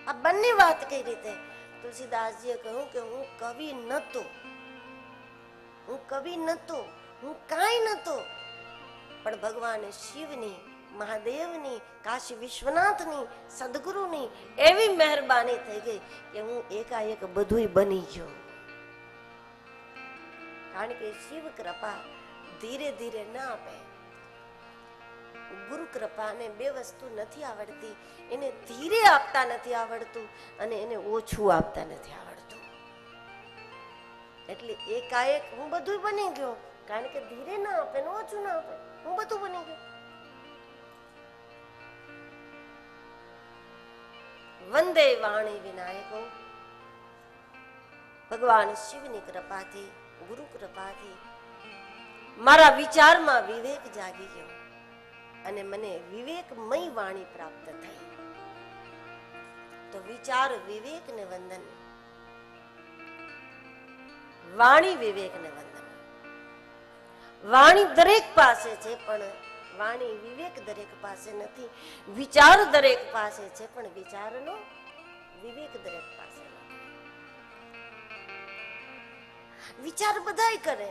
આ બંને વાત કઈ રીતે? તુલસીદાસજીએ કહ્યું કે હું કવિ નતો, હું કવિ નતો, હું કાંઈ નતો, પણ ભગવાન શિવની, મહાદેવની, કાશી વિશ્વનાથની, સદગુરુની એવી મહેરબાની થઈ ગઈ કે હું એકાએક બધુંય બની ગયો. કારણ કે શિવ કૃપા ધીરે ધીરે ના આપે. ગુરુ કૃપાને બે વસ્તુ નથી આવડતી, એને ધીરે આપતા નથી આવડતું અને એને ઓછું આપતા નથી આવડતું. એટલે એકાએક હું બધું બની ગયો, કારણ કે ધીરે ના આપે ને ઓછું ના આપે, હું બધું બની ગયો. વંદે વાણી વિનાયકો. ભગવાન શિવની કૃપાથી, ગુરુ કૃપાથી મારા વિચારમાં વિવેક જાગી ગયો અને મને વિવેકમય વાણી પ્રાપ્ત થઈ. તો વિચાર વિવેકને વંદન, વાણી વિવેકને વંદન. વાણી દરેક પાસે છે પણ વાણી વિવેક દરેક પાસે નથી. વિચાર દરેક પાસે છે પણ વિચારનો વિવેક દરેક પાસે નથી. વિચાર બધાય કરે,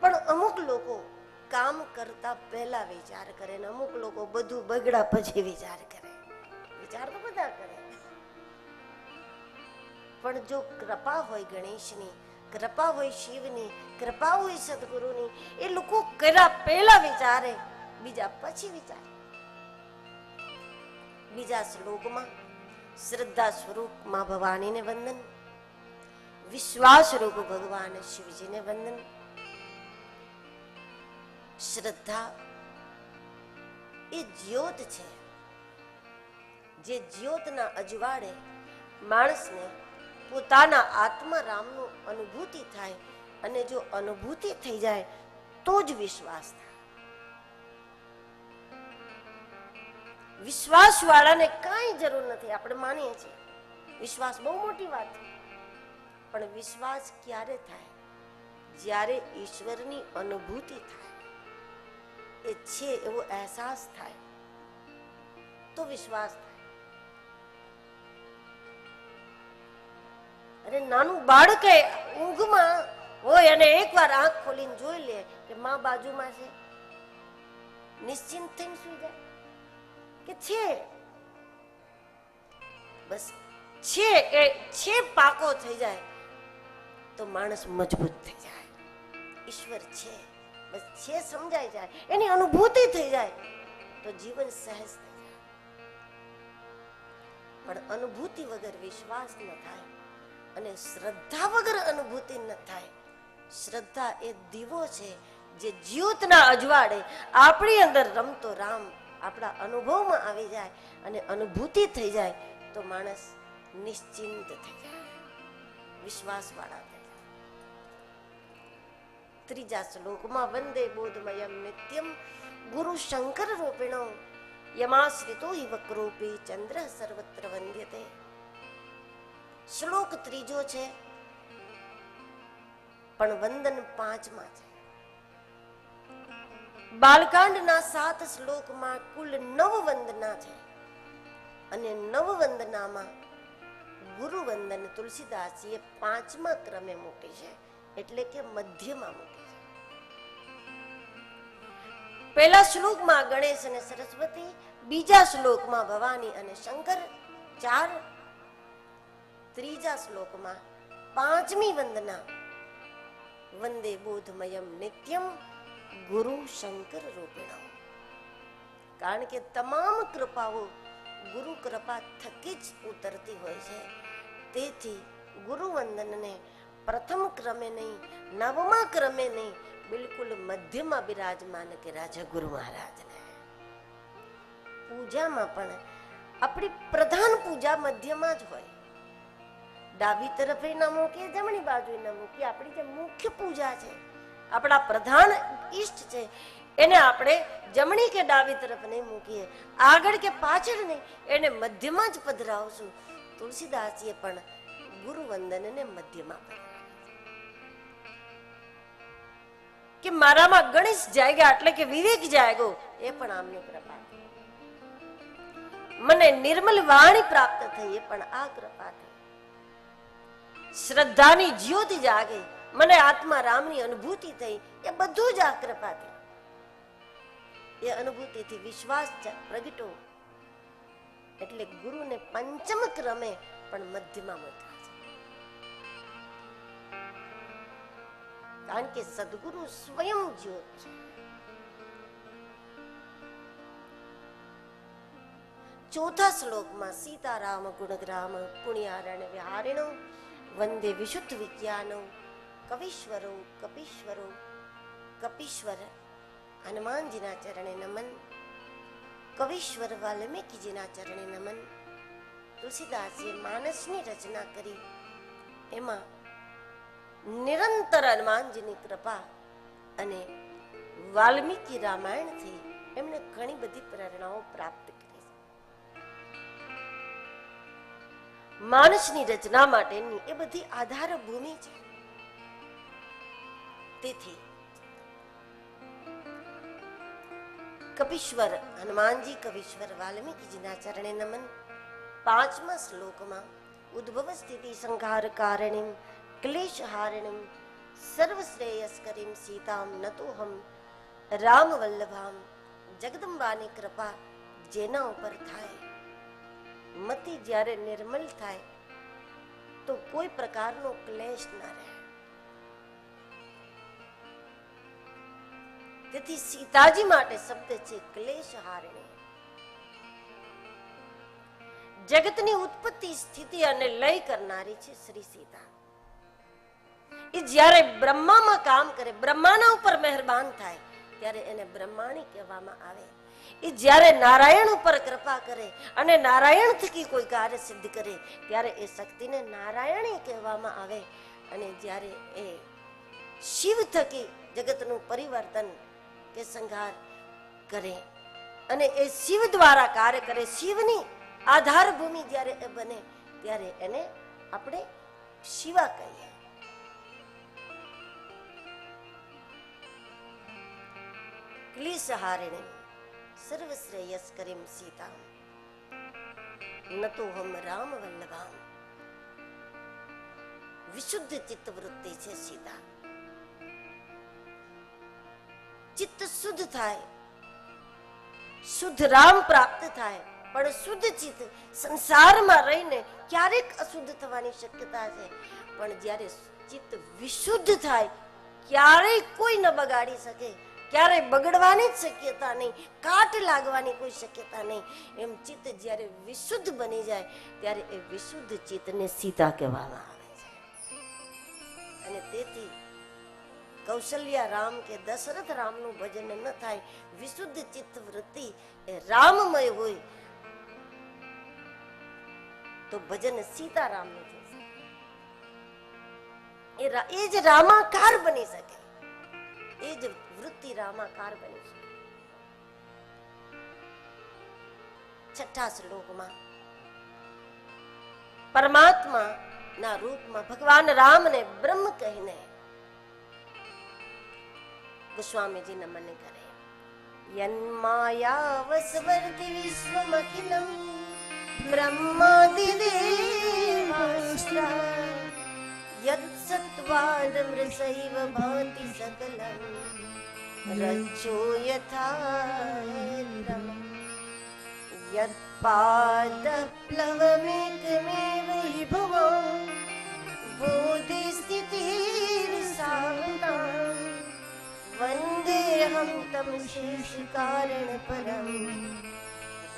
પણ અમુક લોકો કામ કરતા પહેલા વિચાર કરે ને અમુક લોકો બધું બગડા પછી વિચાર કરે. વિચાર તો બધા કરે, પણ જો કૃપા હોય ગણેશની, કૃપા હોય શિવની, કૃપા હોય સદગુરુની, એ લોકો કર્યા પહેલા વિચારે, બીજા પછી વિચારે. બીજા શ્લોકમાં શ્રદ્ધા સ્વરૂપ માં ભવાનીને વંદન, વિશ્વાસ રૂપ ભગવાન શિવજીને વંદન. શ્રદ્ધા એ જ્યોત છે, જે જ્યોતના અજવાળે માણસને પોતાના આત્મારામનું અનુભૂતિ થાય, અને જો અનુભૂતિ થઈ જાય તો જ વિશ્વાસ થાય. વિશ્વાસ વાળાને કાંઈ જરૂર નથી. આપણે માનીએ છીએ વિશ્વાસ બહુ મોટી વાત છે, પણ વિશ્વાસ ક્યારે થાય? જ્યારે ઈશ્વરની અનુભૂતિ થાય, એ છે એવો અહેસાસ થાય તો વિશ્વાસ થાય. અરે નાનું બાળક ઊંઘમાં હોય અને એકવાર આંખ ખોલીને જોઈ લે કે માં બાજુમાં છે, નિશ્ચિંત થઈને સુઈ જાય કે છે, બસ છે, એ છે પાકો થઈ જાય તો માણસ મજબૂત થઈ જાય. ઈશ્વર છે, બસ છે સમજાઈ જાય, એની અનુભૂતિ થઈ જાય તો જીવન સહેજ થઈ જાય. પણ અનુભૂતિ વગર વિશ્વાસ ન થાય અને શ્રદ્ધા વગર અનુભૂતિ ન થાય. શ્રદ્ધા એ દીવો છે જે જ્યોતના અજવાળે આપણી અંદર રમતો રામ આપણા અનુભવમાં આવી જાય અને અનુભૂતિ થઈ જાય તો માણસ નિશ્ચિંત થઈ જાય, વિશ્વાસ વાળા થઈ જાય. ત્રીજા શ્લોકમાં વંદે બોધમયમ નિત્યમ ગુરુ શંકર રૂપિણો યમાશ્રિતો હિ વક્રોપી ચંદ્ર સર્વત્ર વંદ્યતે. શ્લોક ત્રીજો છે પણ વંદન 5માં છે. બાલકાંડના 7 શ્લોકમાં કુલ 9 વંદના છે અને 9 વંદનામાં ગુરુ વંદન તુલસીદાસજીએ 5મા ક્રમે મૂકી છે, એટલે કે મધ્યમાં મૂકી છે. પહેલા શ્લોકમાં ગણેશ અને સરસ્વતી, બીજા શ્લોકમાં ભવાની અને શંકર, 4. ત્રીજા શ્લોકમાં 5મી વંદના વંદે બોધમયમ નિત્યમ ગુરુ શંકર રૂપિણમ. કારણ કે તમામ કૃપાઓ ગુરુ કૃપા થકી જ ઉતરતી હોય છે. તેથી ગુરુ વંદનને પ્રથમ ક્રમે નહીં, 9મા ક્રમે નહીં, બિલકુલ મધ્યમાં બિરાજમાન કર્યા છે ગુરુ મહારાજને. પૂજામાં પણ આપણી પ્રધાન પૂજા મધ્યમાં જ હોય. ડાબી તરફે ના મૂકીએ, જમણી બાજુ ના મૂકીએ. આપણી જે મુખ્ય પૂજા છે, આપણા પ્રધાન ઈષ્ટ છે, એને આપણે જમણી કે ડાબી તરફ નહીં મૂકીએ, આગળ કે પાછળ નહીં, એને મધ્યમાં જ પધરાવશું. તુલસીદાસજીએ પણ ગુરુ વંદનને મધ્યમાં પધરાવ્યું કે મારામાં ગણેશ જાગ્યા એટલે કે વિવેક જાગ્યો, એ પણ આમની કૃપા. મને નિર્મલ વાણી પ્રાપ્ત થઈ, એ પણ આ કૃપા થઈ. શ્રદ્ધાની જ્યોતિ જાગે, મને આત્મા રામની અનુભૂતિ થઈ, એ બધું જ આ કૃપાથી. એ અનુભૂતિથી વિશ્વાસ પ્રગટો, એટલે ગુરુને 5મ ક્રમે પણ મધ્યમાં મૂક્યા છે. કારણ કે સદગુરુ સ્વયં જ્યોત છે. ચોથા શ્લોકમાં સીતારામ ગુણગ્રામ પુણ્યારણ્ય વિહારિણો વંદે વિશુદ્ધ વિજ્ઞાનો કવિશ્વરો કપીશ્વરો કપીશ્વર હનુમાનજીના ચરણે નમન, કવિશ્વર વાલ્મીકીજીના ચરણે નમન. તુલસીદાસજીએ માનસની રચના કરી, એમાં નિરંતર હનુમાનજીની કૃપા અને વાલ્મીકી રામાયણથી એમને ઘણી બધી પ્રેરણાઓ પ્રાપ્ત કરી. માનસની રચના માટેની એ બધી આધાર ભૂમિ છે. તેથી કપીશ્વર હનુમાનજી, કવિશ્વર વાલ્મીકીજીના ચરણે નમન. 5મા શ્લોકમાં ઉદ્ભવ સ્થિતિ સંહાર કારણીમ ક્લેશ હારિણીમ સર્વ શ્રેયસ્કરીમ સીતામ નતોહમ રામ વલ્લભામ. જગદંબાની કૃપા જેના ઉપર થાય, મતિ જ્યારે નિર્મલ થાય તો કોઈ પ્રકારનો ક્લેશ ના રહે. તેથી સીતાજી માટે શબ્દ છે ક્લેશ હારિણી. જગતની ઉત્પત્તિ, સ્થિતિ અને લય કરનારી છે શ્રી સીતા. એ જ્યારે બ્રહ્મામાં કામ કરે, બ્રહ્માના ઉપર મહેરબાન થાય, ત્યારે એને બ્રહ્માણી કહેવામાં આવે. એ જ્યારે નારાયણ ઉપર કૃપા કરે અને નારાયણ થકી કોઈ કાર્ય સિદ્ધ કરે, ત્યારે એ શક્તિને નારાયણી કહેવામાં આવે. અને જ્યારે એ શિવ થકી જગતનું પરિવર્તન કે સંહાર કરે અને એ શિવ દ્વારા કાર્ય કરે, શિવની આધાર ભૂમિ જ્યારે એ બને, ત્યારે એને આપણે શિવા કહીએ. ક્લેશ હારિણી સર્વ શ્રેયસ્કરીમ સીતા નતો હમ રામ વલ્લભામ. વિશુદ્ધ ચિત્ત વૃત્તિ છે સીતા. ચિત્ત શુદ્ધ થાય, શુદ્ધ રામ પ્રાપ્ત થાય. પણ શુદ્ધ ચિત્ત સંસારમાં રહીને ક્યારેક અશુદ્ધ થવાની શક્યતા છે. પણ જ્યારે ચિત્ત વિશુદ્ધ થાય, ક્યારેય કોઈ ન બગાડી શકે, ક્યારેય બગડવાની જ શક્યતા નહીં, કાટ લાગવાની કોઈ શક્યતા નહીં. એમ ચિત્ત જ્યારે વિશુદ્ધ બની જાય, ત્યારે એ વિશુદ્ધ ચિત્તને સીતા કહેવામાં આવે છે. અને તેથી કૌશલ્યા રામ કે દશરથ રામનું ભજન ન થાય. વિશુદ્ધ ચિત્ત વૃત્તિ એ રામમય હોય તો ભજન સીતારામનું થશે. એ જ રામાકાર બની શકે, એ જ વૃત્તિ રામાકાર બની શકે. 6થા શ્લોકમાં પરમાત્મા ના રૂપમાં ભગવાન રામને બ્રહ્મ કહીને ગોસ્વામીજી નમન કરે. યન્માયા વસવર્તિ વિશ્વમખિલમ બ્રહ્માદિદેવ यत्सत्त्वादमृसैव भाति सकलं रज्जो यथा यत्पादप्लवमेकमेव हि भवान् बोधिस्थितिर्सावधान् वन्देऽहं तं शेषकारणपरं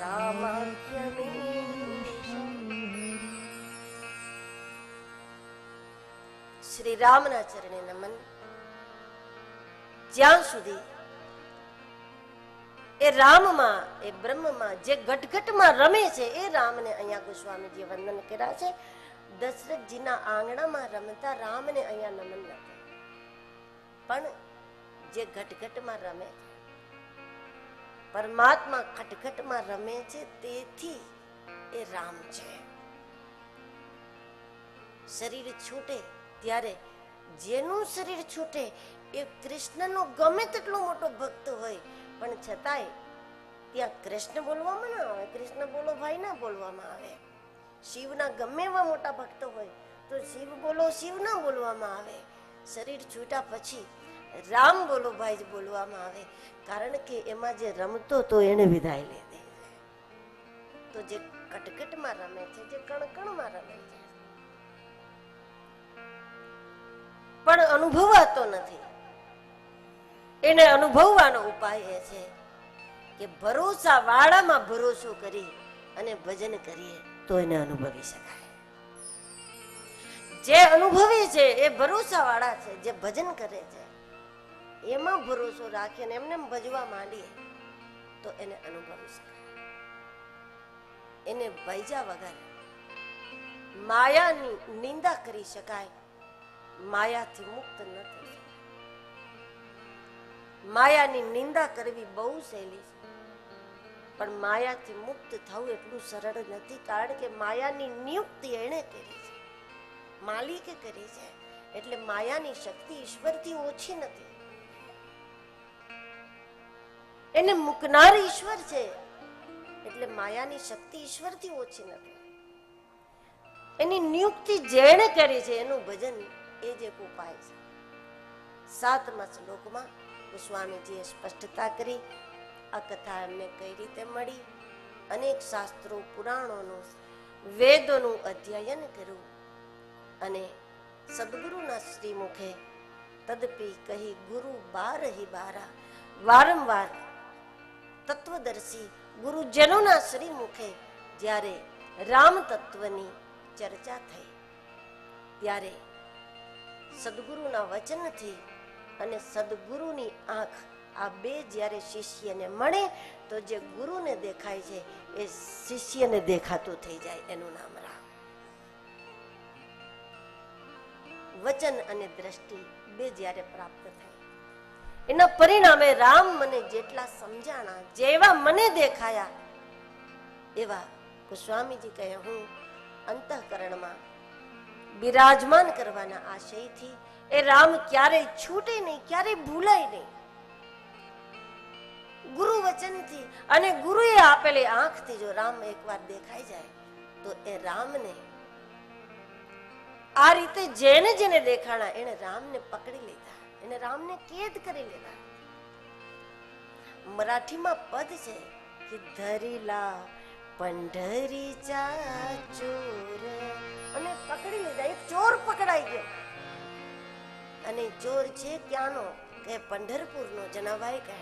रामाख्यमीशम्। શ્રી રામના ચરણે નમન. જ્યાં સુધી એ રામમાં, એ બ્રહ્મમાં, જે ઘટઘટમાં રમે છે એ રામને અહીંયા ગોસ્વામીજીએ વંદન કર્યા છે. દશરથજીના આંગણામાં રમતા રામને અહીંયા નમન નથી, પણ જે ઘટઘટમાં રમે છે, પરમાત્મા ઘટઘટમાં રમે છે, તેથી એ રામ છે. શરીર છૂટે ત્યારે જેનું શરીર છૂટે એ કૃષ્ણનો ગમે તેટલો મોટો ભક્ત હોય, પણ છતાંય ત્યાં કૃષ્ણ બોલવામાં ના આવે, કૃષ્ણ બોલો ભાઈ ના બોલવામાં આવે. શિવના ગમે એવા મોટા ભક્તો હોય તો શિવ બોલો શિવ ના બોલવામાં આવે. શરીર છૂટા પછી રામ બોલો ભાઈ જ બોલવામાં આવે, કારણ કે એમાં જે રમતો તો એને વિદાય લીધી. તો જે કટકટમાં રમે છે, જે કણકણમાં રમે છે, પણ અનુભવાતો નથી, એને અનુભવવાનો ઉપાય એ છે કે ભરોસા વાળામાં ભરોસો કરી અને ભજન કરીએ તો એને અનુભવી શકાય. જે અનુભવી છે એ ભરોસા વાળા છે, જે ભજન કરે છે એમાં ભરોસો રાખીને એમને ભજવા માંડીએ તો એને અનુભવી શકાય. એને ભજ્યા વગર માયાની નિંદા કરી શકાય, માયાથી મુક્ત ન થઈ શકાય. માયાની નિંદા કરવી બહુ સહેલી છે, પણ માયાથી મુક્ત થવું એટલું સરળ નથી, કારણ કે માયાની નિયુક્તિ એણે કરી છે, માલિકે કરી છે. એટલે માયાની શક્તિ ઈશ્વરથી ઓછી નથી. એને મૂકનાર ઈશ્વર છે, એટલે માયાની શક્તિ ઈશ્વરથી ઓછી નથી. એની નિયુક્તિ જેણે કરી છે એનું ભજન એ જ એક ઉપાય છે. 7મા શ્લોકમાં ગોસ્વામીજીએ સ્પષ્ટતા કરી. આ કથા એમને કઈ રીતે મળી? અનેક શાસ્ત્રો, પુરાણોનું, વેદોનું અધ્યયન કર્યું અને સદગુરુના શ્રીમુખે તદપી કહી ગુરુ બારહી બારા, વારંવાર તત્વદર્શી ગુરુજનોના શ્રીમુખે જ્યારે રામ તત્વની ચર્ચા થઈ ત્યારે સદગુરુના વચનથી અને સદગુરુની આંખ, આ બે જ્યારે શિષ્યને મળે તો જે ગુરુને દેખાય છે એ શિષ્યને દેખાતું થઈ જાય. એનું નામ રામ. વચન અને દ્રષ્ટિ બે જ્યારે પ્રાપ્ત થઈ એના પરિણામે રામ મને જેટલા સમજાણા, જેવા મને દેખાયા એવા ગોસ્વામીજી કહે હું અંતઃકરણમાં બિરાજમાન કરવાના આશયથી એ રામ ક્યારેય છૂટે નહીં, ક્યારેય ભૂલાય નહીં. ગુરુ વચનથી અને ગુરુએ આપેલી આંખથી જો રામ એકવાર દેખાઈ જાય તો એ રામને આ રીતે જેને જેને દેખાણા એને રામને પકડી લીધા, એને રામને કેદ કરી લીધા. મરાઠીમાં પદ છે કે ધરીલા પંઢરીચા ચોર, અને પકડી લીધા. એક ચોર પકડાઈ ગયો અને ચોર છે ક્યાંનો? કે પંઢરપુરનો. જનાભાઈ કહે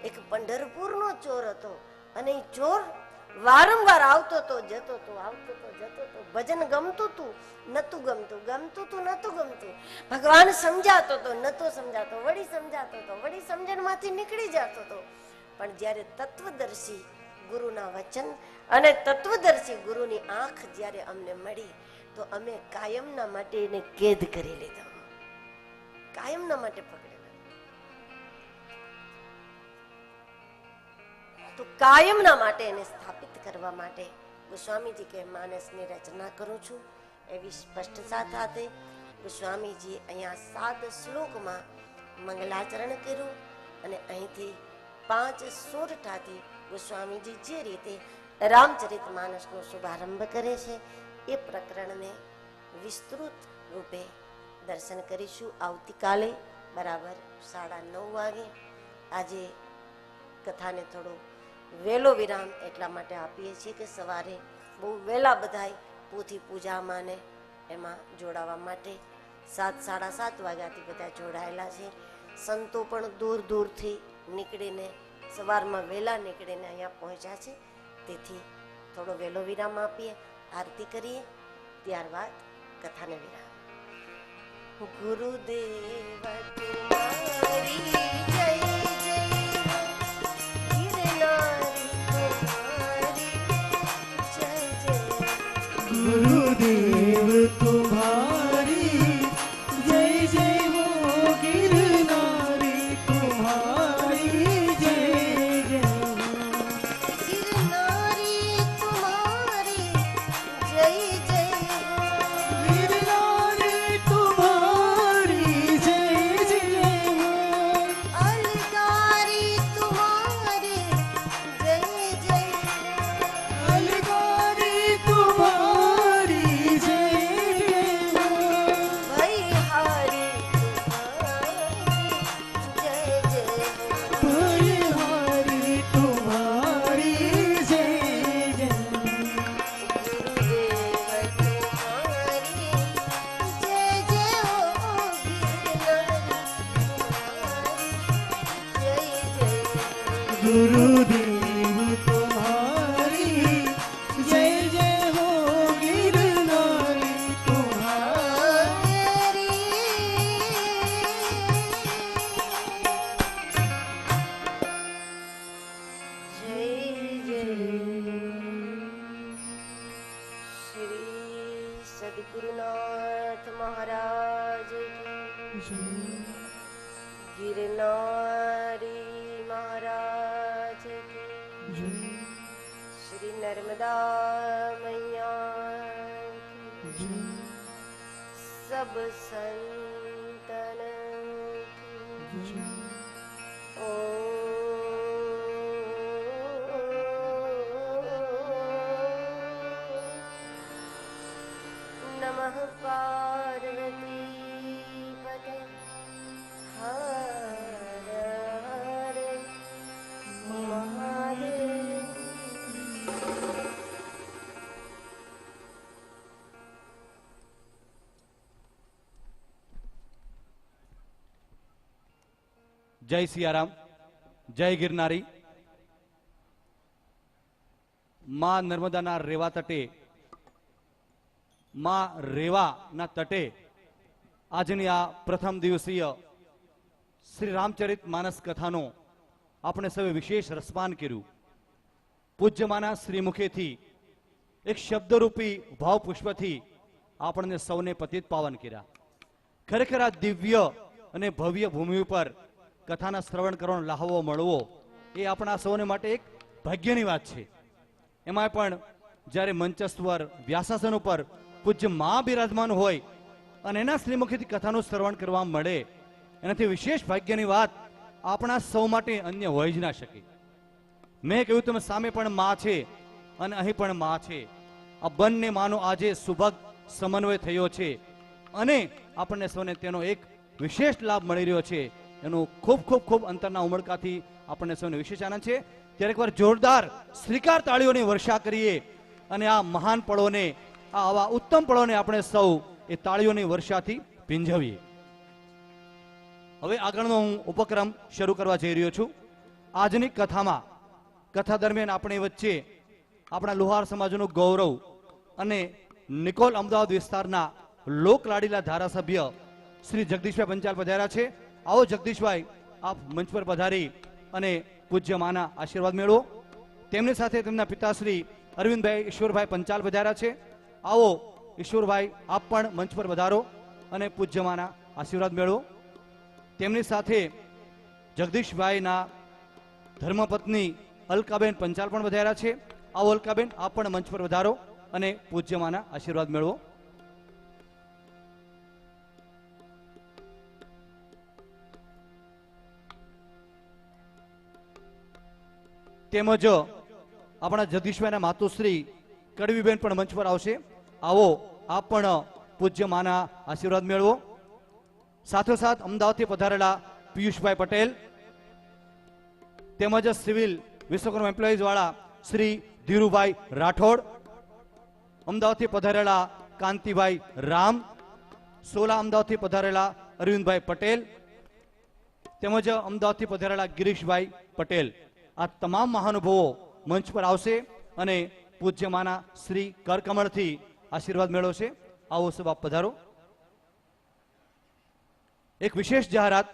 એક પંઢરપુરનો ચોર હતો અને એ ચોર વારંવાર આવતો તો જતો તો, આવતો તો જતો તો. ભજન ગમતું તું, નતું ગમતું, ગમતું તું, નતું ગમતું. ભગવાન સમજાતો તો, નતો સમજાતો, વળી સમજાતો તો, વળી સમજણમાંથી નીકળી જતો તો. પણ જ્યારે તત્વદર્શી ગુરુના વચન અને તત્વદર્શી ગુરુની આંખ જ્યારે અમને મળી તો અમે કાયમના માટે એને કેદ કરી લીધો, કાયમના માટે પકડી લીધો. તો કાયમના માટે એને સ્થાપિત કરવા માટે ગોસ્વામીજી કે માનસની રચના કરું છું એવી સ્પષ્ટતા સાથે ગોસ્વામીજીએ અહીંયા 7 શ્લોકમાં મંગલાચરણ કર્યું અને અહીંથી 5 સોરઠાથી ગોસ્વામીજી જે રીતે રામચરિત માનસનો શુભારંભ કરે છે એ પ્રકરણને વિસ્તૃત રૂપે દર્શન કરીશું આવતીકાલે બરાબર 9:30 વાગે. આજે કથાને થોડો વહેલો વિરામ એટલા માટે આપીએ છીએ કે સવારે બહુ વહેલા બધાય પોથી પૂજામાં ને એમાં જોડાવા માટે 7-7:30 વાગ્યાથી બધા જોડાયેલા છે. સંતો પણ દૂર દૂરથી નીકળીને સવારમાં વહેલા નીકળીને અહીંયા પહોંચ્યા છે. તેથી થોડો વહેલો વિરામ આપીએ, આરતી કરીએ, ત્યારબાદ કથાને વિરામ. ગુરુદેવ તુમારી જય જય ગિરનારી તુમારી જય જય. गुरुदेव तुम्हारी जय जय हो गिरनारी तुम्हारी जय जय हो. गिरनारी तुम्हारी जय जय हो. गिरनारी तुम्हारी जय जय हो. अलगारी तुम्हारी जय जय हो. अलगारी तुम्हारी जय जय हो. भयहारी तुम्हारी जय जय हो. भयहारी तुम्हारी जय जय हो. गुरुदेव तुम्हारी जय जय हो. गिरनारी तुम्हारी जय जय हो. श्री सद्गुरुनाथ महाराज की, गिरनारी महाराज की, श्री नर्मदा मैया की, सब संतन की. नमः पार्वती पते हर हर महादेव. જય સિયારામ, જય ગિરનારી. માં નર્મદાના રેવા તટે, માં રેવાના તટે આજની આ પ્રથમ દિવસીય શ્રી રામચરિત માનસ કથાનો આપણે સૌએ વિશેષ રસપાન કર્યું. પૂજ્યમાના શ્રી મુખેથી એક શબ્દરૂપી ભાવ પુષ્પથી આપણને સૌને પતિત પાવન કર્યા. ખરેખર આ દિવ્ય અને ભવ્ય ભૂમિ ઉપર કથાના શ્રવણ કરવાનો લહાવો મળવો એ આપણા સૌને માટે એક ભાગ્યની વાત છે. એમાં પણ જ્યારે મંચસ્વર વ્યાસાસન ઉપર પૂજ્ય મા બિરાજમાન હોય અને એના શ્રીમુખીથી કથાનું શ્રવણ કરવા મળે, એનાથી વિશેષ ભાગ્યની વાત આપણા સૌ માટે અન્ય હોઈ જ ના શકે. મેં કહ્યું તમે સામે પણ મા છે અને અહીં પણ મા છે. આ બંને માનો આજે સુભગ સમન્વય થયો છે અને આપણને સૌને તેનો એક વિશેષ લાભ મળી રહ્યો છે. એનું ખૂબ ખૂબ ખૂબ અંતરના ઉમળકાથી આપણને સૌને વિશેષ આનંદ છે. ત્યારે એકવાર જોરદાર શ્રીકાર તાળીઓની વર્ષા કરીએ અને આ મહાન પળોને, આ આવા ઉત્તમ પળોને આપણે સૌ એ તાળીઓની વર્ષાથી ભીંજવીએ. હવે આગળનો હું ઉપક્રમ શરૂ કરવા જઈ રહ્યો છું. આજની કથામાં, કથા દરમિયાન આપણી વચ્ચે આપણા લુહાર સમાજનું ગૌરવ અને નિકોલ અમદાવાદ વિસ્તારના લોકલાડીલા ધારાસભ્ય શ્રી જગદીશભાઈ પંચાલ પધાર્યા છે. આવો જગદીશભાઈ, આપ મંચ પર પધારી અને પૂજ્ય માના આશીર્વાદ મેળવો. તેમની સાથે તેમના પિતાશ્રી અરવિંદભાઈ ઈશ્વરભાઈ પંચાલ પધાર્યા છે. આવો ઈશ્વરભાઈ, આપ પણ મંચ પર પધારો અને પૂજ્ય માના આશીર્વાદ મેળવો. તેમની સાથે જગદીશભાઈના ધર્મપત્ની અલકાબેન પંચાલ પણ પધાર્યા છે. આવો અલકાબેન, આપ પણ મંચ પર પધારો અને પૂજ્ય માના આશીર્વાદ મેળવો. તેમજ આપણા જગદીશભાઈના માતુશ્રી કડવીબેન પણ મંચ પર આવશે. આવો આપ પણ પૂજ્યમાના આશીર્વાદ મેળવો. સાથોસાથ અમદાવાદથી પધારેલા પિયુષભાઈ પટેલ તેમજ સિવિલ વિશ્વકર્મા એમ્પ્લોઈઝ વાળા શ્રી ધીરુભાઈ રાઠોડ, અમદાવાદથી પધારેલા કાંતિભાઈ રામ, સોલા અમદાવાદથી પધારેલા અરવિંદભાઈ પટેલ તેમજ અમદાવાદથી પધારેલા ગિરીશભાઈ પટેલ, આ તમામ મહાનુભાવો મંચ પર આવશે અને પૂજ્યમાના શ્રી કરકમળથી આશીર્વાદ મેળવશે. આવો સબ આપ પધારો. એક વિશેષ જાહેરાત.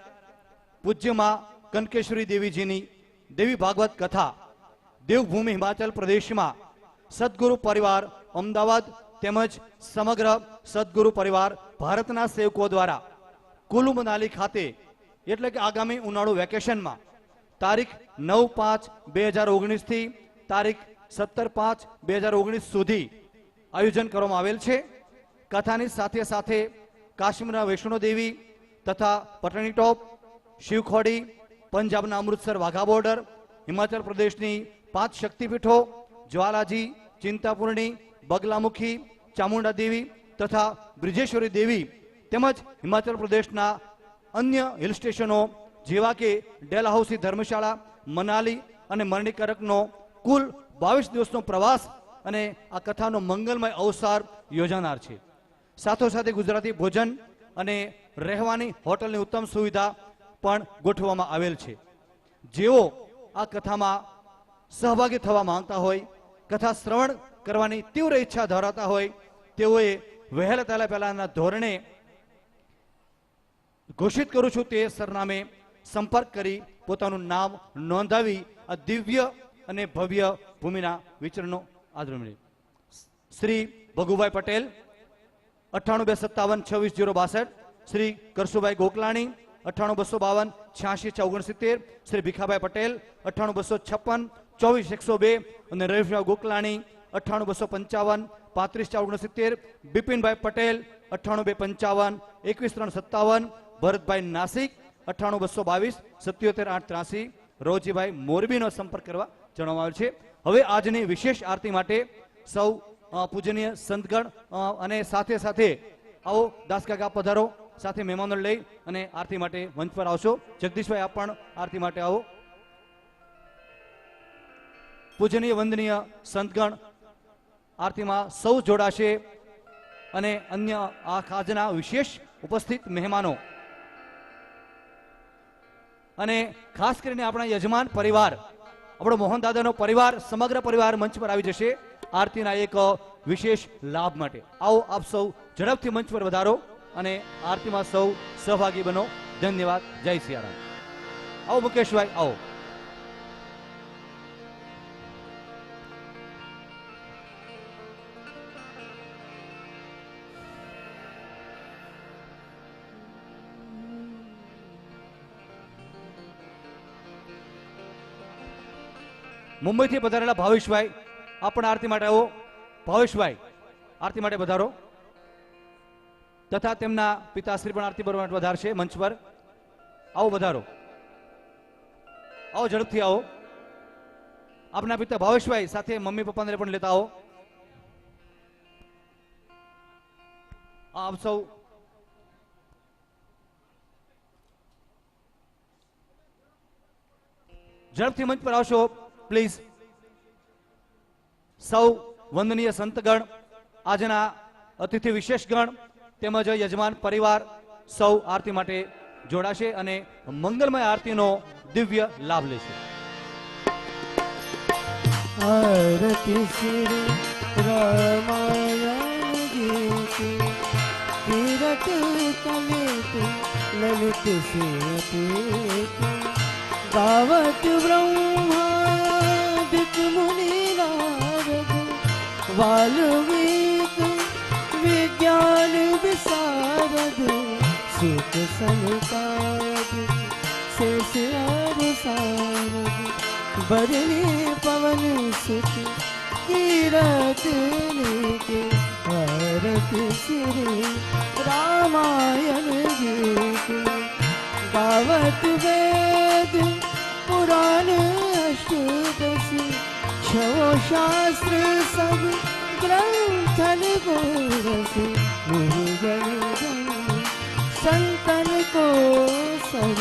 પૂજ્યમાં કનકેશ્વરી દેવીજીની દેવી ભાગવત કથા દેવભૂમિ હિમાચલ પ્રદેશમાં સદગુરુ પરિવાર અમદાવાદ તેમજ સમગ્ર સદગુરુ પરિવાર ભારતના સેવકો દ્વારા કુલુ મનાલી ખાતે એટલે કે આગામી ઉનાળુ વેકેશનમાં તારીખ 9/5/2019 થી તારીખ 17/5/2019 સુધી આયોજન કરવામાં આવેલ છે. કથાની સાથે સાથે કાશ્મીરના વૈષ્ણો દેવી તથા પટણી ટોપ, શિવખોડી, પંજાબના અમૃતસર વાઘા બોર્ડર, હિમાચલ પ્રદેશની 5 શક્તિપીઠો જ્વાલાજી, ચિંતાપૂર્ણી, બગલામુખી, ચામુંડા દેવી તથા બ્રિજેશ્વરી દેવી તેમજ હિમાચલ પ્રદેશના અન્ય હિલ સ્ટેશનો જેવા કે ડેલહાઉસી ધર્મશાળા, મનાલી અને મરણીકરકનો કુલ 22 દિવસનો પ્રવાસ અને આ કથાનો મંગલમય અવસર યોજાનાર છે. સાથોસાથે ગુજરાતી ભોજન અને રહેવાની હોટલની ઉત્તમ સુવિધા પણ ગોઠવવામાં આવેલ છે. જેઓ આ કથામાં સહભાગી થવા માંગતા હોય, કથા શ્રવણ કરવાની તીવ્ર ઈચ્છા ધરાવતા હોય તેઓએ વહેલા પહેલાના ધોરણે ઘોષિત કરું છું તે સરનામે સંપર્ક કરી પોતાનું નામ નોંધાવી આ દિવ્ય અને ભવ્ય ભૂમિના વિચરણનો આદર મળે. શ્રી ભગુભાઈ પટેલ 9825562062, શ્રી કરશુભાઈ ગોકલાણી 9825528669, શ્રી ભીખાભાઈ પટેલ 982556240102 અને રવિભાઈ ગોકલાણી 9825535469, બિપિનભાઈ પટેલ 9825512357, ભરતભાઈ નાસિક 9822277883, રોજીભાઈ મોરબીનો સંપર્ક કરવા જણાવવામાં આવેલ છે. હવે આજની વિશેષ આરતી માટે સૌ પૂજનીય સંતગણ અને સાથે સાથે આવો દાસકાકા પધારો, સાથે મહેમાનો લઈ અને આરતી માટે મંચ પર આવશો. જગદીશભાઈ આપ પણ આરતી માટે આવો. પૂજનીય વંદનીય સંતગણ આરતીમાં સૌ જોડાશે અને અન્ય આ આજના વિશેષ ઉપસ્થિત મહેમાનો અને ખાસ કરીને આપણા યજમાન પરિવાર, આપણો મોહન દાદાનો પરિવાર, સમગ્ર પરિવાર મંચ પર આવી જશે આરતીના એક વિશેષ લાભ માટે. આવો આપ સૌ ઝડપથી મંચ પર વધારો અને આરતીમાં સૌ સહભાગી બનો. ધન્યવાદ. જય સિયારામ. આવો મુકેશભાઈ, આવો. મુંબઈથી પધારેલા ભાવેશભાઈ આપ પણ આરતી માટે આવો. ભાવેશભાઈ આરતી માટે પધારો તથા તેમના પિતાશ્રી પણ આરતી કરવા માટે વધારશે મંચ પર. આવો પધારો, આવો ઝડપથી આવો. આપના પિતા ભાવેશભાઈ સાથે મમ્મી પપ્પાને પણ લેતા આવો. આપ સૌ ઝડપથી મંચ પર આવશો પ્લીઝ. સૌ વંદનીય સંતગણ, આજના અતિથિ વિશેષગણ તેમજ યજમાન પરિવાર સૌ આરતી માટે જોડાશે અને મંગલમય આરતીનો દિવ્ય લાભ લેશે. आरती श्री रामायण गीति विरट कलित ललित सेत गावत ब्रह्मादिक मुनि नारद वाल्मीक विज्ञान विशारद सुख संकादिक शेष सारद बरने पवन सुत कीरत लेके आरती श्री रामायण गीत गावत वेद पुराण अष्टदश छो शास्त्र सब ग्रंथन को रस मुरगन संतन को सब